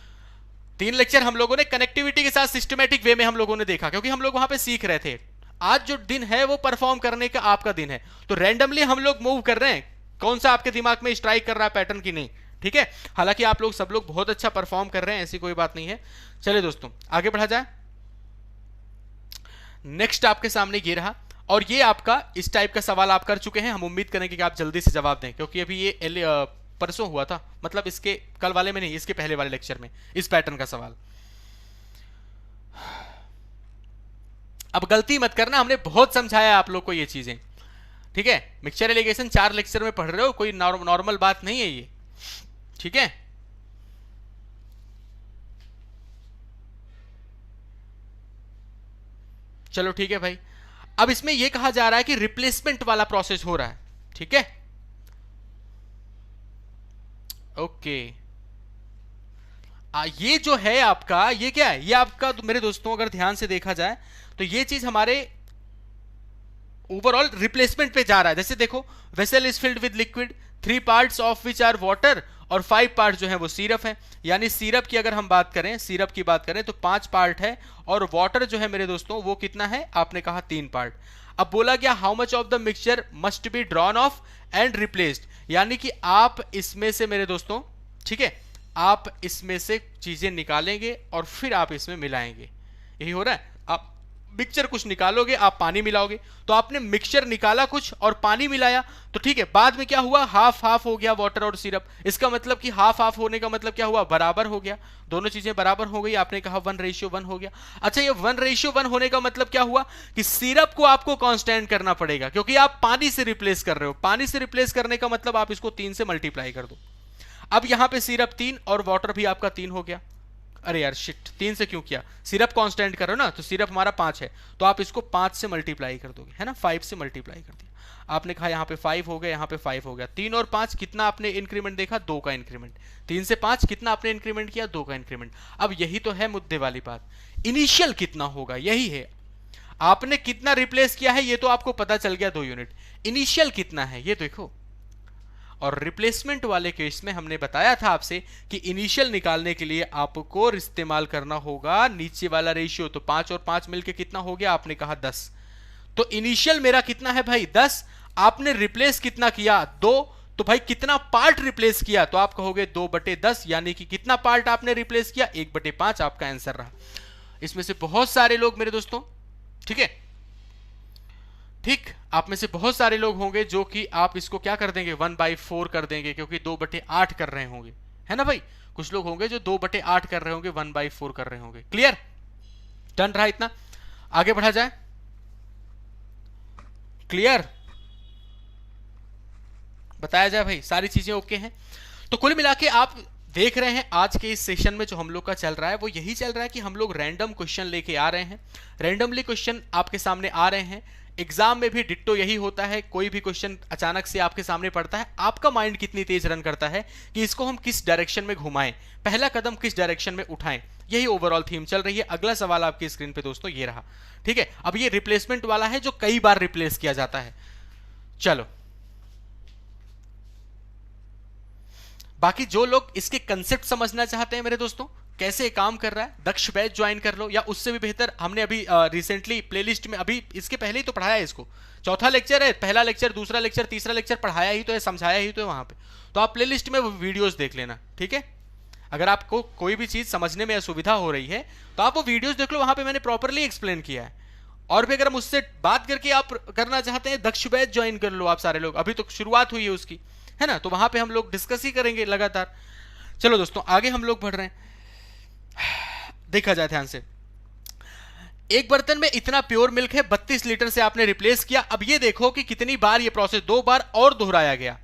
3 लेक्चर हम लोगों ने कनेक्टिविटी के साथ सिस्टमैटिक वे में हम लोगों ने देखा, क्योंकि हम लोग वहां पे सीख रहे थे। आज जो दिन है वो परफॉर्म करने का आपका दिन है, तो रैंडमली हम लोग मूव कर रहे हैं, कौन सा आपके दिमाग में स्ट्राइक कर रहा है पैटर्न की नहीं, ठीक है। हालांकि आप लोग सब लोग बहुत अच्छा परफॉर्म कर रहे हैं, ऐसी कोई बात नहीं है। चलिए दोस्तों आगे बढ़ा जाए। नेक्स्ट आपके सामने ये रहा, और ये आपका इस टाइप का सवाल आप कर चुके हैं। हम उम्मीद करेंगे कि आप जल्दी से जवाब दें, क्योंकि अभी ये परसों हुआ था, मतलब इसके कल वाले में नहीं, इसके पहले वाले लेक्चर में इस पैटर्न का सवाल। अब गलती मत करना, हमने बहुत समझाया आप लोग को ये चीजें, ठीक है। मिक्सचर एलिगेशन 4 लेक्चर में पढ़ रहे हो, कोई नॉर्मल बात नहीं है ये, ठीक है। चलो ठीक है भाई। अब इसमें यह कहा जा रहा है कि रिप्लेसमेंट वाला प्रोसेस हो रहा है, ठीक है। ओके, ये जो है आपका, ये क्या है, ये आपका मेरे दोस्तों अगर ध्यान से देखा जाए तो ये चीज हमारे ओवरऑल रिप्लेसमेंट पे जा रहा है। जैसे देखो, vessel is filled with liquid, 3 parts of which are water, और 5 पार्ट जो है वो सिरप है। यानी सिरप की अगर हम बात करें, सिरप की बात करें तो 5 पार्ट है, और वाटर जो है मेरे दोस्तों वो कितना है, आपने कहा 3 पार्ट। अब बोला गया how much of the mixture must be drawn of and replaced, यानी कि आप इसमें से मेरे दोस्तों, ठीक है, आप इसमें से चीजें निकालेंगे और फिर आप इसमें मिलाएंगे, यही हो रहा है। आप मिक्सचर कुछ निकालोगे, आप पानी मिलाओगे, तो आपने मिक्सचर निकाला कुछ और पानी मिलाया, तो ठीक है, बाद में क्या हुआ, हाफ हाफ हो गया वाटर और सिरप। इसका मतलब कि हाफ हाफ होने का मतलब क्या हुआ, बराबर हो गया, दोनों चीजें बराबर हो गई। आपने कहा 1:1 हो गया। अच्छा, ये 1:1 होने का मतलब क्या हुआ कि सिरप को आपको कांस्टेंट करना पड़ेगा, क्योंकि आप पानी से रिप्लेस कर रहे हो। पानी से रिप्लेस करने का मतलब आप इसको 3 से मल्टीप्लाई कर दो। अब यहां पे सिरप 3 और वाटर भी आपका 3 हो गया। अरे यार शिट, 3 से क्यों किया, सिरप कांस्टेंट कर रहे हो ना, तो सिरप हमारा 5 है, तो आप इसको 5 से मल्टीप्लाई कर दोगे, है ना, 5 से मल्टीप्लाई कर दिया। आपने कहा यहाँ पे 5 हो गया, यहाँ पे 5 हो गया। 3 और 5 कितना आपने इंक्रीमेंट देखा, 2 का इंक्रीमेंट। 3 से 5 कितना आपने इंक्रीमेंट किया, 2 का इंक्रीमेंट। अब यही तो है मुद्दे वाली बात, इनिशियल कितना होगा, यही है। आपने कितना रिप्लेस किया है ये तो आपको पता चल गया, 2 यूनिट। इनिशियल कितना है ये देखो। और रिप्लेसमेंट वाले केस में हमने बताया था आपसे कि इनिशियल निकालने के लिए आपको इस्तेमाल करना होगा नीचे वाला रेशियो। तो 5 और 5 मिलके कितना हो गया, आपने कहा 10। तो इनिशियल मेरा कितना है भाई 10, आपने रिप्लेस कितना किया 2, तो भाई कितना पार्ट रिप्लेस किया, तो आप कहोगे 2/10, यानी कि कितना पार्ट आपने रिप्लेस किया, 1/5 आपका आंसर रहा। इसमें से बहुत सारे लोग मेरे दोस्तों, ठीक है, ठीक, आप में से बहुत सारे लोग होंगे जो कि आप इसको क्या कर देंगे, 1/4 कर देंगे, क्योंकि 2/8 कर रहे होंगे, है ना भाई। कुछ लोग होंगे जो 2/8 कर रहे होंगे, 1/4 कर रहे होंगे। क्लियर, डन रहा इतना, आगे बढ़ा जाए। क्लियर, बताया जाए भाई, सारी चीजें ओके हैं। तो कुल मिला के आप देख रहे हैं आज के इस सेशन में जो हम लोग का चल रहा है वो यही चल रहा है कि हम लोग रैंडम क्वेश्चन लेके आ रहे हैं, रैंडमली क्वेश्चन आपके सामने आ रहे हैं। एग्जाम में भी डिट्टो यही होता है, कोई भी क्वेश्चन अचानक से आपके सामने पड़ता है, आपका माइंड कितनी तेज रन करता है कि इसको हम किस डायरेक्शन में घुमाएं, पहला कदम किस डायरेक्शन में उठाएं, यही ओवरऑल थीम चल रही है। अगला सवाल आपकी स्क्रीन पे दोस्तों ये रहा, ठीक है। अब ये रिप्लेसमेंट वाला है जो कई बार रिप्लेस किया जाता है। चलो, बाकी जो लोग इसके कंसेप्ट समझना चाहते हैं मेरे दोस्तों, कैसे काम कर रहा है, दक्ष बैच ज्वाइन कर लो, या उससे भी बेहतर हमने अभी रिसेंटली प्लेलिस्ट में, अभी इसके पहले ही तो पढ़ाया है इसको, चौथा लेक्चर है, पहला लेक्चर, दूसरा लेक्चर, तीसरा लेक्चर पढ़ाया ही तो है, समझाया ही तो है वहां पे। तो आप प्लेलिस्ट में वीडियोस देख लेना, ठीक है। अगर आपको कोई भी चीज समझने में असुविधा हो रही है तो आप वो वीडियोस देख लो, वहां पे मैंने प्रॉपरली एक्सप्लेन किया है। और भी अगर मुझसे बात करके आप करना चाहते हैं, दक्ष बैच ज्वाइन कर लो आप सारे लोग, अभी तो शुरुआत हुई है उसकी, है ना, तो वहां पे हम लोग डिस्कस ही करेंगे लगातार। चलो दोस्तों आगे हम लोग बढ़ रहे हैं, देखा जाए ध्यान से। एक बर्तन में इतना प्योर मिल्क है, 32 लीटर से आपने रिप्लेस किया। अब ये देखो कि कितनी बार ये प्रोसेस, 2 बार और दोहराया गया,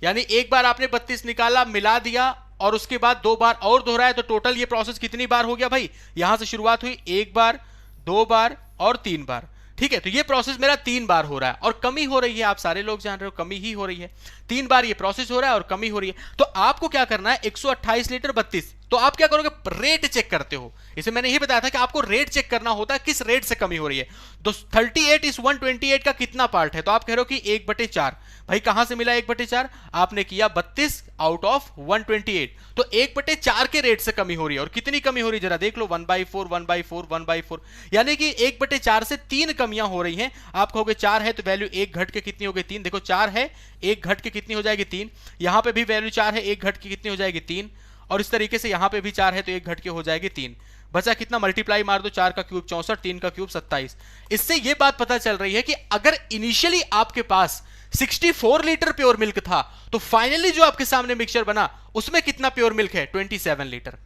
यानी एक बार आपने 32 निकाला, मिला दिया, और उसके बाद 2 बार और दोहराया, तो टोटल ये प्रोसेस कितनी बार हो गया भाई, यहां से शुरुआत हुई 1 बार, 2 बार और 3 बार, ठीक है। तो ये प्रोसेस मेरा 3 बार हो रहा है और कमी हो रही है, आप सारे लोग जान रहे हो कमी ही हो रही है। 3 बार ये प्रोसेस हो रहा है और कमी हो रही है। तो आपको क्या करना है, 128 लीटर 32, तो आप क्या करोगे, रेट चेक करते हो। इसे मैंने ये बताया था कि आपको रेट चेक करना होता है, किस रेट से कमी हो रही है। तो 38 इस 128 का कितना पार्ट है, तो आप कह रहे हो कि 1/4। भाई कहां से मिला 1/4, आपने किया 32 आउट ऑफ 128, तो 1/4 के रेट से कमी हो रही है। और कितनी कमी हो रही है जरा देख लो, 1/4 1/4 1/4, यानी कि 1/4 से 3 कमियां हो रही हैं। आप कहोगे 4 है तो वैल्यू 1 घट के कितनी हो गई, 3। देखो 4 है, 1 घट के कितनी हो जाएगी, 3। यहां पे भी वैल्यू 4 है, 1 घट के कितनी हो जाएगी, 3। और इस तरीके से यहां पे भी 4 है तो 1 घट के हो जाएगी 3। बचा कितना, मल्टीप्लाई मार दो, 4 का क्यूब 64, 3 का क्यूब 27। इससे यह बात पता चल रही है कि अगर इनिशियली आपके पास 64 लीटर प्योर मिल्क था, तो फाइनली जो आपके सामने मिक्सचर बना उसमें कितना प्योर मिल्क है, 27 लीटर।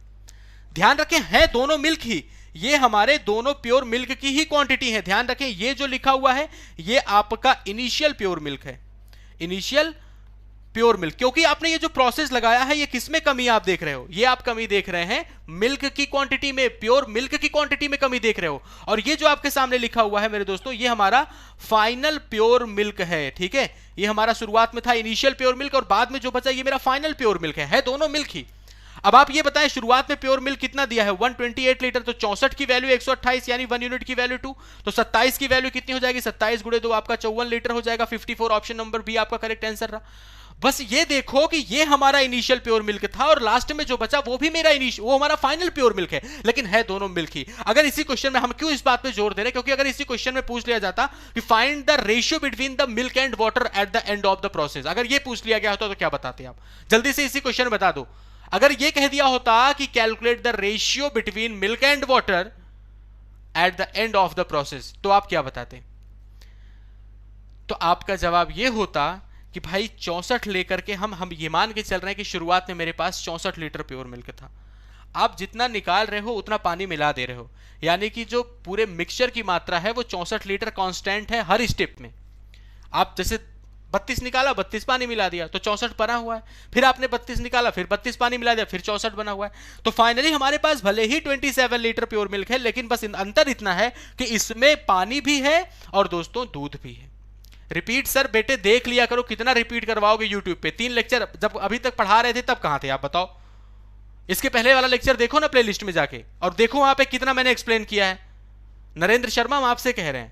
ध्यान रखें, है दोनों मिल्क ही, ये हमारे दोनों प्योर मिल्क की ही क्वांटिटी है। ध्यान रखें, ये जो लिखा हुआ है ये आपका इनिशियल प्योर मिल्क है, इनिशियल प्योर मिल्क। क्योंकि आपने ये जो प्रोसेस लगाया है, ये किसमें कमी आप देख रहे हो, ये आप कमी देख रहे हैं मिल्क की क्वांटिटी में, प्योर मिल्क की क्वांटिटी में कमी देख रहे हो। और ये जो आपके सामने लिखा हुआ है मेरे दोस्तों, ये हमारा फाइनल प्योर मिल्क है। ठीक है, ये हमारा शुरुआत में था इनिशियल प्योर मिल्क और बाद में जो बचा ये मेरा फाइनल प्योर मिल्क है दोनों मिल्क ही। अब आप ये बताएं, शुरुआत में प्योर मिल्क कितना दिया है, 128 लीटर, तो 64 की वैल्यू 128 यानी 1 यूनिट की वैल्यू 2, तो 27 की वैल्यू कितनी हो जाएगी, 27 गुणे 2 आपका 54 लीटर हो जाएगा। 54 ऑप्शन नंबर बी आपका करेक्ट आंसर रहा। बस ये देखो कि ये हमारा इनिशियल प्योर मिल्क था और लास्ट में जो बचा वो भी मेरा वो हमारा फाइनल प्योर मिल्क है, लेकिन है दोनों मिल्क ही। अगर इसी क्वेश्चन में हम क्यों इस बात पे जोर दे रहे हैं, क्योंकि अगर इसी क्वेश्चन में पूछ लिया जाता कि find the ratio between the milk and water at the end of the process, अगर ये पूछ लिया गया होता तो क्या बताते आप, जल्दी से इसी क्वेश्चन बता दो। अगर ये कह दिया होता कि calculate the ratio between milk and water at the end of the process, तो आप क्या बताते, तो आपका जवाब ये होता कि भाई 64 लेकर के हम ये मान के चल रहे हैं कि शुरुआत में मेरे पास 64 लीटर प्योर मिल्क था। आप जितना निकाल रहे हो उतना पानी मिला दे रहे हो, यानी कि जो पूरे मिक्सचर की मात्रा है वो 64 लीटर कांस्टेंट है हर स्टेप में। आप जैसे 32 निकाला, 32 पानी मिला दिया तो 64 बना हुआ है, फिर आपने 32 निकाला, फिर 32 पानी मिला दिया, फिर 64 बना हुआ है। तो फाइनली हमारे पास भले ही 27 लीटर प्योर मिल्क है, लेकिन बस अंतर इतना है कि इसमें पानी भी है और दोस्तों दूध भी है। रिपीट सर बेटे देख लिया करो, कितना रिपीट करवाओगे यूट्यूब पे, 3 लेक्चर जब अभी तक पढ़ा रहे थे तब कहां थे आप बताओ। इसके पहले वाला लेक्चर देखो ना प्लेलिस्ट में जाके, और देखो वहां पे कितना मैंने एक्सप्लेन किया है। नरेंद्र शर्मा हम आपसे कह रहे हैं,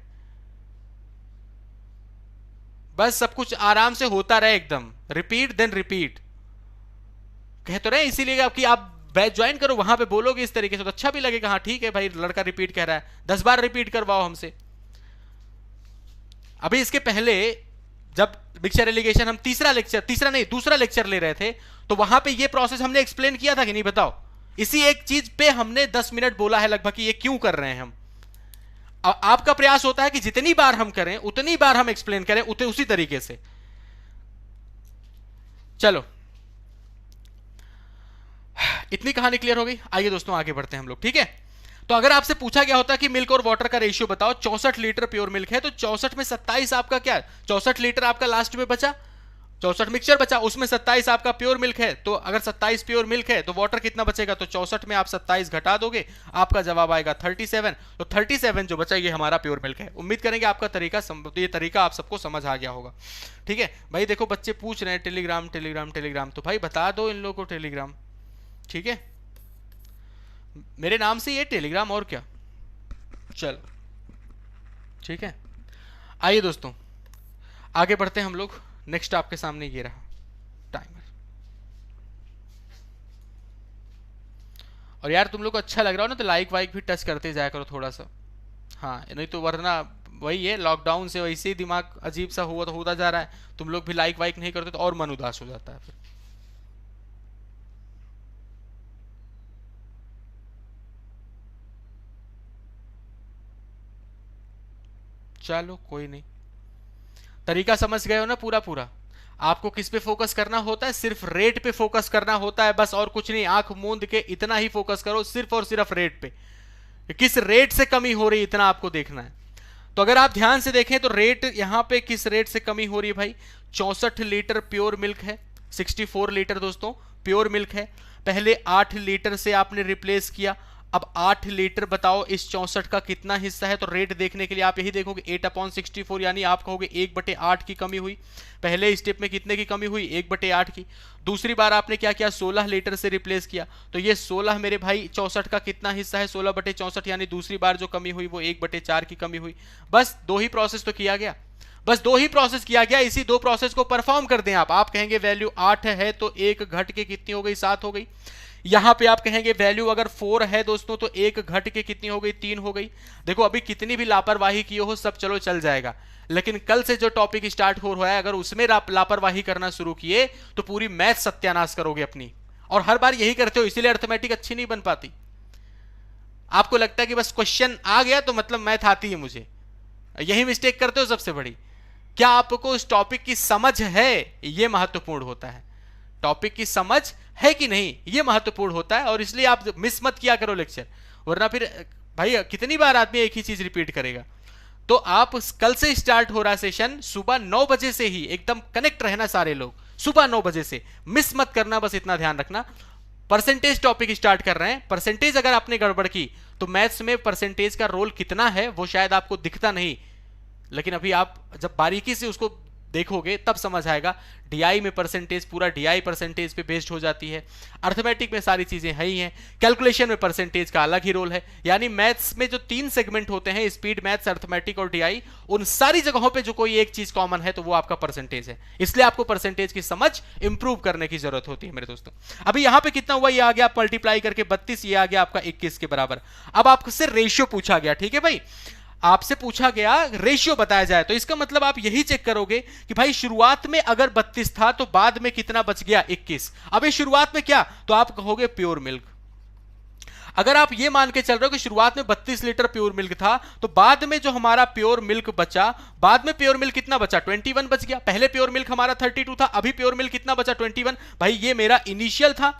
बस सब कुछ आराम से होता रहे, एकदम रिपीट देन रिपीट कह तो रहे, इसीलिए आपकी आप बैच ज्वाइन करो, वहां पे बोलोगे इस तरीके से तो अच्छा भी लगेगा। हाँ ठीक है भाई, लड़का रिपीट कह रहा है, 10 बार रिपीट करवाओ हमसे। अभी इसके पहले जब मिक्सचर एलिगेशन हम दूसरा लेक्चर ले रहे थे, तो वहां पे ये प्रोसेस हमने एक्सप्लेन किया था कि नहीं बताओ। इसी एक चीज पे हमने 10 मिनट बोला है लगभग कि ये क्यों कर रहे हैं हम। आपका प्रयास होता है कि जितनी बार हम करें उतनी बार हम एक्सप्लेन करें उसी तरीके से। चलो इतनी कहानी क्लियर हो गई, आइए दोस्तों आगे बढ़ते हैं हम लोग। ठीक है, तो अगर आपसे पूछा गया होता कि मिल्क और वाटर का रेशियो बताओ, 64 लीटर प्योर मिल्क है, तो 64 में 27 आपका क्या, 64 लीटर आपका लास्ट में बचा, 64 मिक्सचर बचा, उसमें 27 आपका प्योर मिल्क है। तो अगर 27 प्योर मिल्क है तो वाटर कितना बचेगा, तो 64 में आप 27 घटा दोगे, आपका जवाब आएगा 37। तो 37 जो बचा ये हमारा प्योर मिल्क है। उम्मीद करेंगे आपका ये तरीका आप सबको समझ आ गया होगा। ठीक है भाई, देखो बच्चे पूछ रहे हैं टेलीग्राम टेलीग्राम टेलीग्राम, तो भाई बता दो इन लोगों को टेलीग्राम। ठीक है, मेरे नाम से ये टेलीग्राम, और क्या। चलो ठीक है, आइए दोस्तों आगे बढ़ते हैं हम लोग। नेक्स्ट आपके सामने ये रहा टाइमर। और यार तुम लोग को अच्छा लग रहा हो ना तो लाइक वाइक भी टच करते जाया करो थोड़ा सा। हाँ नहीं तो वरना वही है, लॉकडाउन से वैसे ही दिमाग अजीब सा होता जा रहा है, तुम लोग भी लाइक वाइक नहीं करते तो और मन उदास हो जाता है फिर। चलो कोई नहीं, तरीका समझ गए हो ना पूरा। आपको किस पे फोकस करना होता है, सिर्फ रेट पे फोकस करना होता है बस, और कुछ नहीं। आंख मूंद के इतना ही फोकस करो, सिर्फ और सिर्फ रेट पे, किस रेट से कमी हो रही है इतना आपको देखना है। तो अगर आप ध्यान से देखें तो रेट यहां पे किस रेट से कमी हो रही है भाई, 64 लीटर प्योर मिल्क है, 64 लीटर दोस्तों प्योर मिल्क है। पहले 8 लीटर से आपने रिप्लेस किया, अब 8 लीटर बताओ इस 64 का कितना हिस्सा है, तो रेट देखने के लिए आप यही देखोगे 8/64, यानी आप कहोगे 1/8 की कमी हुई। पहले स्टेप में कितने की कमी हुई, 1/8 की। दूसरी बार आपने क्या किया, 16 लीटर से रिप्लेस किया, तो ये 16 मेरे भाई 64 का कितना हिस्सा है, 16/64, यानी दूसरी बार जो कमी हुई वो 1/4 की कमी हुई। बस 2 ही प्रोसेस तो किया गया, बस 2 ही प्रोसेस किया गया। इसी 2 प्रोसेस को परफॉर्म कर दें आप कहेंगे वैल्यू 8 है तो 1 घट के कितनी हो गई, 7 हो गई। यहां पे आप कहेंगे वैल्यू अगर 4 है दोस्तों तो 1 घट के कितनी हो गई, 3 हो गई। देखो अभी कितनी भी लापरवाही की हो सब चलो चल जाएगा, लेकिन कल से जो टॉपिक स्टार्ट हो रहा है अगर उसमें लापरवाही करना शुरू किए तो पूरी मैथ सत्यानाश करोगे अपनी। और हर बार यही करते हो, इसीलिए अर्थमेटिक अच्छी नहीं बन पाती। आपको लगता है कि बस क्वेश्चन आ गया तो मतलब मैथ आती है मुझे, यही मिस्टेक करते हो सबसे बड़ी। क्या आपको उस टॉपिक की समझ है, यह महत्वपूर्ण होता है। टॉपिक की समझ है कि नहीं यह महत्वपूर्ण होता है, और इसलिए आप मिस मत किया करो लेक्चर, वरना फिर भाई कितनी बार आदमी एक ही चीज रिपीट करेगा। तो आप कल से स्टार्ट हो रहा सेशन सुबह 9 बजे से ही, एकदम कनेक्ट रहना सारे लोग, सुबह 9 बजे से मिस मत करना, बस इतना ध्यान रखना। परसेंटेज टॉपिक स्टार्ट कर रहे हैं। परसेंटेज अगर आपने गड़बड़ की तो मैथ्स में परसेंटेज का रोल कितना है वो शायद आपको दिखता नहीं, लेकिन अभी आप जब बारीकी से उसको देखोगे तब समझ आएगा। डीआई में परसेंटेज, पूरा डीआई परसेंटेज पे बेस्ड हो जाती है। अर्थमेटिक में सारी चीजें है ही हैं। कैलकुलेशन में परसेंटेज का अलग ही रोल है। यानी मैथ्स में जो 3 सेगमेंट होते हैं, स्पीड मैथ्स, अर्थमेटिक और डीआई, उन सारी जगहों पे जो कोई एक चीज कॉमन है तो वो आपका परसेंटेज है। इसलिए आपको परसेंटेज की समझ इंप्रूव करने की जरूरत होती है मेरे दोस्तों। अभी यहां पे कितना हुआ, ये आ गया मल्टीप्लाई करके 32, ये आ गया आपका 21 के बराबर। अब आपसे रेशियो पूछा गया, ठीक है भाई, आपसे पूछा गया रेशियो बताया जाए, तो इसका मतलब आप यही चेक करोगे कि भाई शुरुआत में अगर 32 था तो बाद में कितना बच गया, 21। अब ये शुरुआत में क्या, तो आप कहोगे प्योर मिल्क। अगर आप ये मान के चल रहे हो कि शुरुआत में 32 लीटर प्योर मिल्क था तो बाद में जो हमारा प्योर मिल्क बचा, बाद में प्योर मिल्क कितना बचा, 21 बच गया। पहले प्योर मिल्क हमारा 32 था, अभी प्योर मिल्क कितना बचा, 21। भाई ये मेरा इनिशियल था,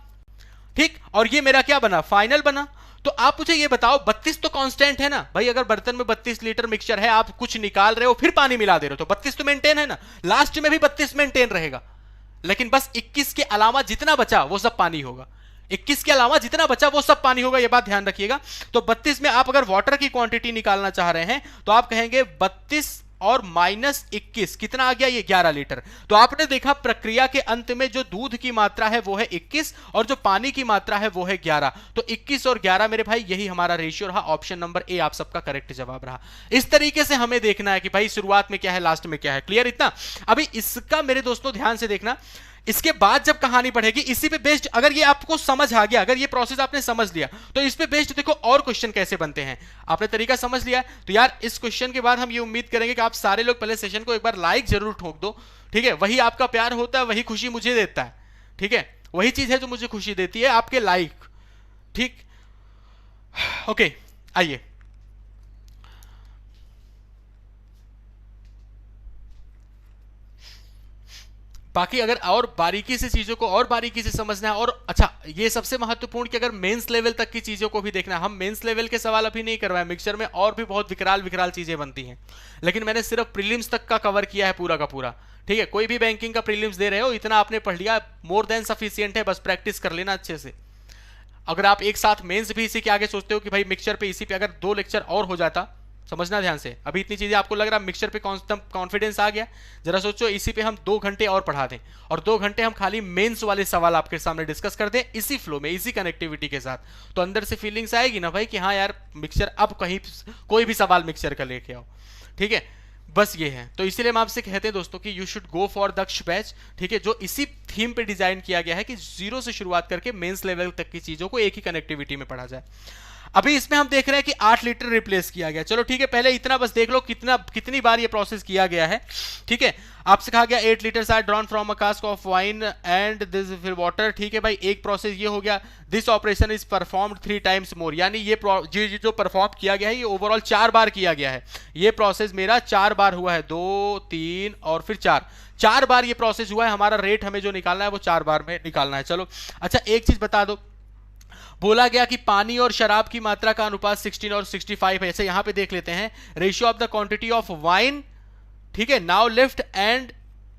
ठीक, और ये मेरा क्या बना, फाइनल बना। तो आप मुझे ये बताओ 32 तो कांस्टेंट है ना भाई, अगर बर्तन में 32 लीटर मिक्सचर है, आप कुछ निकाल रहे हो फिर पानी मिला दे रहे हो तो 32 तो मेंटेन है ना, लास्ट में भी 32 मेंटेन रहेगा। लेकिन बस 21 के अलावा जितना बचा वो सब पानी होगा, 21 के अलावा जितना बचा वो सब पानी होगा, ये बात ध्यान रखिएगा। तो 32 में आप अगर वाटर की क्वांटिटी निकालना चाह रहे हैं तो आप कहेंगे 32 और -21 कितना आ गया, ये 11 लीटर। तो आपने देखा प्रक्रिया के अंत में जो दूध की मात्रा है वो है 21 और जो पानी की मात्रा है वो है 11। तो 21 और 11 मेरे भाई यही हमारा रेशियो रहा। ऑप्शन नंबर ए आप सबका करेक्ट जवाब रहा। इस तरीके से हमें देखना है कि भाई शुरुआत में क्या है, लास्ट में क्या है। क्लियर इतना। अभी इसका मेरे दोस्तों ध्यान से देखना, इसके बाद जब कहानी बढ़ेगी इसी पे बेस्ड, अगर ये आपको समझ आ गया, अगर ये प्रोसेस आपने समझ लिया तो इस पे बेस्ड देखो और क्वेश्चन कैसे बनते हैं। आपने तरीका समझ लिया तो यार इस क्वेश्चन के बाद हम ये उम्मीद करेंगे कि आप सारे लोग पहले सेशन को एक बार लाइक जरूर ठोक दो, ठीक है। वही आपका प्यार होता है, वही खुशी मुझे देता है, ठीक है। वही चीज है जो मुझे खुशी देती है, आपके लाइक, ठीक। ओके आइए बाकी अगर और बारीकी से चीजों को और बारीकी से समझना है, और अच्छा ये सबसे महत्वपूर्ण कि अगर मेंस लेवल तक की चीजों को भी देखना है। हम मेंस लेवल के सवाल अभी नहीं करवाए, मिक्सचर में और भी बहुत विकराल विकराल चीजें बनती हैं, लेकिन मैंने सिर्फ प्रीलिम्स तक का कवर किया है पूरा का पूरा, ठीक है। कोई भी बैंकिंग का प्रीलिम्स दे रहे हो इतना आपने पढ़ लिया, मोर देन सफिशियंट है, बस प्रैक्टिस कर लेना अच्छे से। अगर आप एक साथ मेंस भी इसी के आगे सोचते हो कि भाई मिक्सचर पे इसी पे अगर 2 लेक्चर और हो जाता, समझना ध्यान से, अभी इतनी चीजें आपको लग रहा है मिक्सचर पे कॉन्फिडेंस आ गया, जरा सोचो इसी पे हम 2 घंटे और पढ़ा दें और 2 घंटे हम खाली मेंस वाले सवाल आपके सामने डिस्कस कर दें इसी फ्लो में, इसी कनेक्टिविटी के साथ, तो अंदर से फीलिंग्स आएगी ना भाई कि हाँ यार मिक्सचर, अब कहीं कोई भी सवाल मिक्सचर का लेके आओ, ठीक है। बस ये है, तो इसीलिए हम आपसे कहते हैं दोस्तों कि you should go for Daksh batch, ठीक है, जो इसी थीम पे डिजाइन किया गया है कि 0 से शुरुआत करके मेंस लेवल तक की चीजों को एक ही कनेक्टिविटी में पढ़ा जाए। अभी इसमें हम देख रहे हैं कि 8 लीटर रिप्लेस किया गया, चलो ठीक है, पहले इतना बस देख लो कितनी बार ये प्रोसेस किया गया है, ठीक है। आपसे कहा गया 8 liters are drawn from a cask of wine and this फिर वाटर, ठीक है भाई। एक प्रोसेस ये हो गया, this operation is performed 3 times more, यानी ये जो परफॉर्म किया गया है ये ओवरऑल 4 बार किया गया है। ये प्रोसेस मेरा 4 बार हुआ है, 2, 3 और फिर 4 बार ये प्रोसेस हुआ है। हमारा रेट हमें जो निकालना है वो 4 बार में निकालना है। चलो अच्छा एक चीज बता दो, बोला गया कि पानी और शराब की मात्रा का अनुपात 16 और 65 है। ऐसे यहां पे देख लेते हैं, ratio of the quantity of wine, ठीक है। नाउ लिफ्ट एंड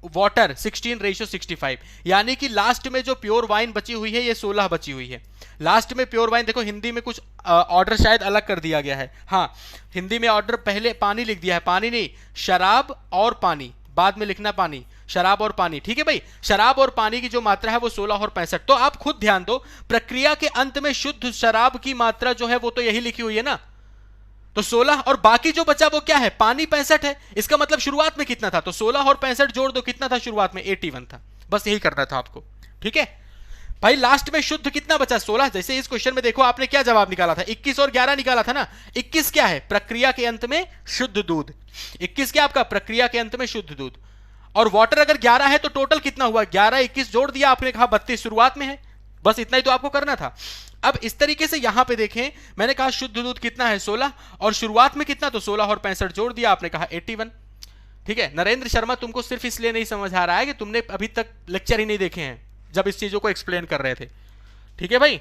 वाटर 16:65, यानी कि लास्ट में जो प्योर वाइन बची हुई है ये 16 बची हुई है। लास्ट में प्योर वाइन, देखो हिंदी में कुछ ऑर्डर शायद अलग कर दिया गया है। हाँ, हिंदी में ऑर्डर पहले पानी लिख दिया है, पानी नहीं, शराब और पानी, बाद में लिखना पानी, शराब और पानी। ठीक है भाई, शराब और पानी की जो मात्रा है वो 16 और 65। तो आप खुद ध्यान दो, प्रक्रिया के अंत में शुद्ध शराब की मात्रा जो है वो तो यही लिखी हुई है ना, तो 16, और बाकी जो बचा वो क्या है, पानी 65 है। इसका मतलब शुरुआत में कितना था, तो 16 और 65 जोड़ दो, कितना था शुरुआत में, 81 था। बस यही करना था आपको। ठीक है भाई, लास्ट में शुद्ध कितना बचा, 16। जैसे इस क्वेश्चन में देखो आपने क्या जवाब निकाला था, 21 और 11 निकाला था ना। 21 क्या है, प्रक्रिया के अंत में शुद्ध दूध। 21 क्या आपका, प्रक्रिया के अंत में शुद्ध दूध। और वाटर अगर 11 है तो टोटल कितना हुआ, 11 21 जोड़ दिया आपने, कहा 32 शुरुआत में है। बस इतना ही तो आपको करना था। अब इस तरीके से यहां पे देखें, मैंने कहा शुद्ध दूध कितना है 16, और शुरुआत में कितना, तो 16 और 65 जोड़ दिया आपने, कहा 81। ठीक है नरेंद्र शर्मा, तुमको सिर्फ इसलिए नहीं समझ आ रहा है कि तुमने अभी तक लेक्चर ही नहीं देखे हैं जब इस चीजों को एक्सप्लेन कर रहे थे। ठीक है भाई,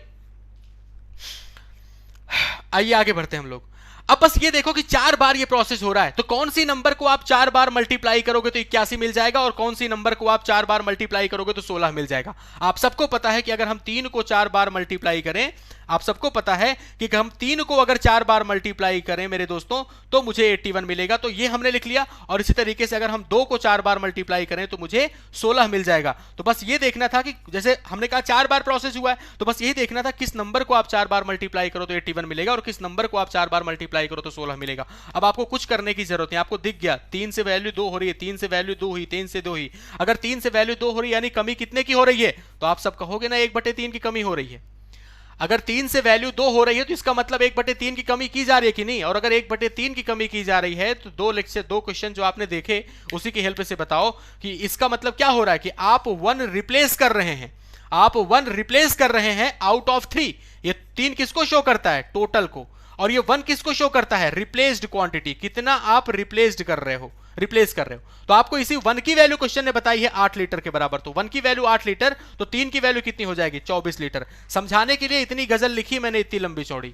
आइए आगे बढ़ते हैं हम लोग। अब बस ये देखो कि 4 बार ये प्रोसेस हो रहा है, तो कौन सी नंबर को आप 4 बार मल्टीप्लाई करोगे तो 81 मिल जाएगा, और कौन सी नंबर को आप 4 बार मल्टीप्लाई करोगे तो 16 मिल जाएगा। आप सबको पता है कि अगर हम 3 को 4 बार मल्टीप्लाई करें, आप सबको पता है कि हम 3 को अगर 4 बार मल्टीप्लाई करें मेरे दोस्तों तो मुझे 81 मिलेगा, तो ये हमने लिख लिया। और इसी तरीके से अगर हम 2 को 4 बार मल्टीप्लाई करें तो मुझे 16 मिल जाएगा। तो बस ये देखना था कि जैसे हमने कहा 4 बार प्रोसेस हुआ है, तो बस यही देखना था किस नंबर को आप 4 बार मल्टीप्लाई करो तो 81 मिलेगा, और किस नंबर को आप 4 बार मल्टीप्लाई करो तो 16 मिलेगा। अब आपको कुछ करने की जरूरत नहीं, आपको दिख गया 3 से वैल्यू 2 हो रही है, 3 से वैल्यू 2 हुई, 3 से 2 हुई। अगर 3 से वैल्यू 2 हो रही है यानी कमी कितने की हो रही है, तो आप सब कहोगे ना 1/3 की कमी हो रही है। अगर 3 से वैल्यू 2 हो रही है तो इसका मतलब 1/3 की कमी की जा रही है कि नहीं, और अगर 1/3 की कमी की जा रही है तो 2 क्वेश्चन जो आपने देखे उसी की हेल्प से बताओ कि इसका मतलब क्या हो रहा है कि आप 1 रिप्लेस कर रहे हैं, आप 1 रिप्लेस कर रहे हैं आउट ऑफ 3। ये 3 किसको शो करता है, टोटल को, और ये 1 किसको शो करता है, रिप्लेस्ड क्वांटिटी, कितना आप रिप्लेस्ड कर रहे हो, रिप्लेस कर रहे हो। तो आपको इसी 1 की वैल्यू क्वेश्चन ने बताई है 8 लीटर के बराबर, तो 1 की वैल्यू 8 लीटर, तो 3 की वैल्यू कितनी हो जाएगी, 24 लीटर। समझाने के लिए इतनी गजल लिखी मैंने, इतनी लंबी चौड़ी,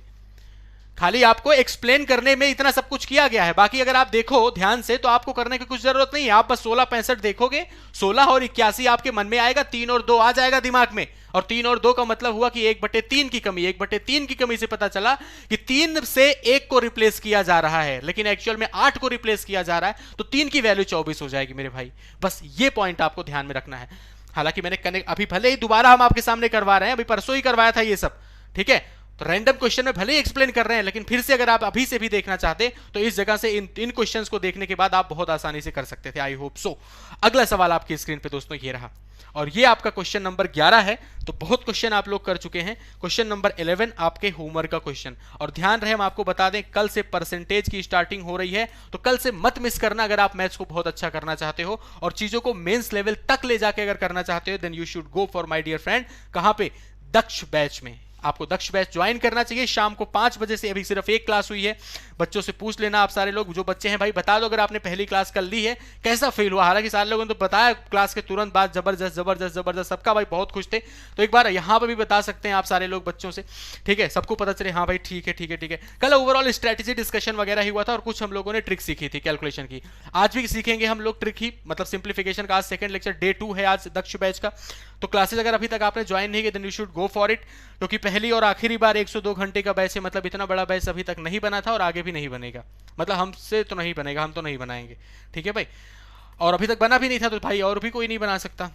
खाली आपको एक्सप्लेन करने में इतना सब कुछ किया गया है। बाकी अगर आप देखो ध्यान से तो आपको करने की कुछ जरूरत नहीं है, आप बस 16 65 देखोगे, 16 और 81 आपके मन में आएगा, 3 और 2 आ जाएगा दिमाग में, और 3 और 2 का मतलब हुआ कि 1/3 की कमी। 1/3 की कमी से पता चला कि 3 से 1 को रिप्लेस किया जा रहा है, लेकिन एक्चुअल में 8 को रिप्लेस किया जा रहा है, तो 3 की वैल्यू 24 हो जाएगी मेरे भाई। बस ये पॉइंट आपको ध्यान में रखना है। हालांकि मैंने कनेक्ट अभी भले ही दोबारा हम आपके सामने करवा रहे हैं, अभी परसों ही करवाया था ये सब, ठीक है, तो रैंडम क्वेश्चन में भले ही एक्सप्लेन कर रहे हैं, लेकिन फिर से अगर आप अभी से भी देखना चाहते तो इस जगह से इन क्वेश्चंस को देखने के बाद आप बहुत आसानी से कर सकते थे। I hope so. अगला सवाल आपकी स्क्रीन पे दोस्तों ये रहा, और ये आपका क्वेश्चन नंबर 11 है। तो बहुत क्वेश्चन आप लोग कर चुके हैं। क्वेश्चन नंबर 11 आपके होमवर्क का क्वेश्चन, और ध्यान रहे हम आपको बता दें कल से परसेंटेज की स्टार्टिंग हो रही है, तो कल से मत मिस करना अगर आप मैथ्स को बहुत अच्छा करना चाहते हो और चीजों को मेंस लेवल तक ले जाके अगर करना चाहते हो, then you should go for my dear friend, कहां पे, दक्ष बैच में। आपको दक्ष बैच ज्वाइन करना चाहिए। शाम को 5 बजे से, अभी सिर्फ 1 क्लास हुई है, बच्चों से पूछ लेना आप सारे लोग जो बच्चे हैं भाई, बता दो अगर आपने पहली क्लास कर ली है कैसा फील हुआ। हालांकि सारे लोगों ने तो बताया क्लास के तुरंत बाद, जबरदस्त जबरदस्त जबरदस्त, सबका भाई बहुत खुश थे। तो एक बार यहां पर भी बता सकते हैं आप सारे लोग बच्चों से, ठीक है, सबको पता चले हाँ भाई ठीक है ठीक है ठीक है। कल ओवरऑल स्ट्रेटेजी डिस्कशन वगैरह ही हुआ था, और कुछ हम लोगों ने ट्रिक सीखी थी कैलकुलेशन की। आज भी सीखेंगे हम लोग ट्रिक ही, मतलब सिंप्लीफिकेशन का। आज सेकंड लेक्चर डे 2 है आज दक्ष बैच का। तो क्लासेस अगर अभी तक आपने ज्वाइन नहीं किया then you should go for it, क्योंकि पहली और आखिरी बार 102 घंटे का बैच है, मतलब इतना बड़ा बैच अभी तक नहीं बना था और आगे भी नहीं बनेगा, मतलब हमसे तो नहीं बनेगा, हम तो नहीं बनाएंगे, ठीक है भाई। और अभी तक बना भी नहीं था तो भाई और भी कोई नहीं बना सकता,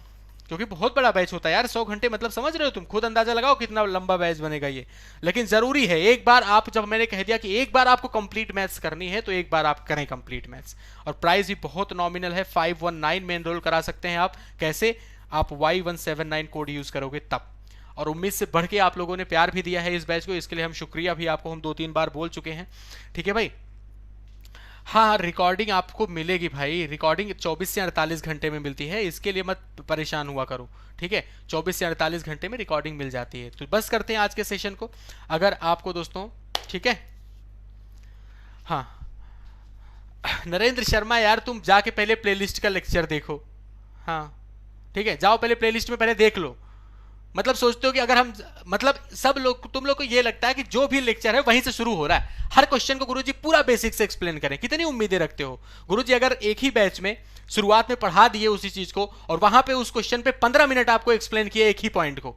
क्योंकि बहुत बड़ा बैच होता है यार, 100 घंटे, मतलब समझ रहे हो तुम, खुद अंदाजा लगाओ कितना लंबा बैच बनेगा ये। लेकिन जरूरी है एक बार आप, जब मैंने कह दिया कि एक बार आपको कंप्लीट मैथ्स करनी है तो एक बार आप करें कंप्लीट मैथ्स। और प्राइस भी बहुत नॉमिनल है, 519 में एनरोल करा सकते हैं आप। कैसे, आप Y179 कोड यूज करोगे तब। और उम्मीद से बढ़ के आप लोगों ने प्यार भी दिया है इस बैच को, इसके लिए हम शुक्रिया भी आपको हम 2-3 बार बोल चुके हैं, ठीक है भाई। हाँ, रिकॉर्डिंग आपको मिलेगी भाई, रिकॉर्डिंग 24 से 48 घंटे में मिलती है, इसके लिए मत परेशान हुआ करो, ठीक है। 24 से 48 घंटे में रिकॉर्डिंग मिल जाती है। तो बस करते हैं आज के सेशन को, अगर आपको दोस्तों ठीक है। हाँ नरेंद्र शर्मा यार, तुम जाके पहले प्लेलिस्ट का लेक्चर देखो, हाँ ठीक है, जाओ पहले प्लेलिस्ट में पहले देख लो, मतलब सोचते हो कि अगर हम, मतलब सब लोग, तुम लोग को ये लगता है कि जो भी लेक्चर है वहीं से शुरू हो रहा है, हर क्वेश्चन को गुरुजी पूरा बेसिक से एक्सप्लेन करें। कितनी उम्मीदें रखते हो गुरुजी? अगर एक ही बैच में शुरुआत में पढ़ा दिए उसी चीज को, और वहां पे उस क्वेश्चन पे 15 मिनट आपको एक्सप्लेन किया एक ही पॉइंट को,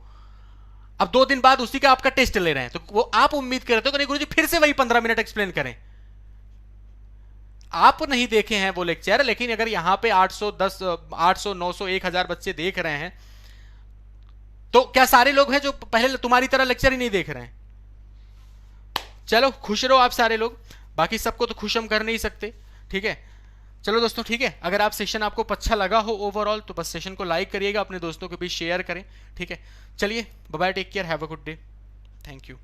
अब 2 दिन बाद उसी का आपका टेस्ट ले रहे हैं, तो वो आप उम्मीद करते हो कि नहीं गुरुजी फिर से वही 15 मिनट एक्सप्लेन करें। आप नहीं देखे हैं वो लेक्चर, लेकिन अगर यहां पे 810, 800, 900, 1000 बच्चे देख रहे हैं, तो क्या सारे लोग हैं जो पहले तुम्हारी तरह लेक्चर ही नहीं देख रहे हैं? चलो खुश रहो आप सारे लोग, बाकी सबको तो खुश हम कर नहीं सकते, ठीक है। चलो दोस्तों, ठीक है, अगर आप सेशन आपको अच्छा लगा हो ओवरऑल, तो बस सेशन को लाइक करिएगा, अपने दोस्तों के बीच शेयर करें, ठीक है। चलिए, bye bye, take care, have a good day, thank you.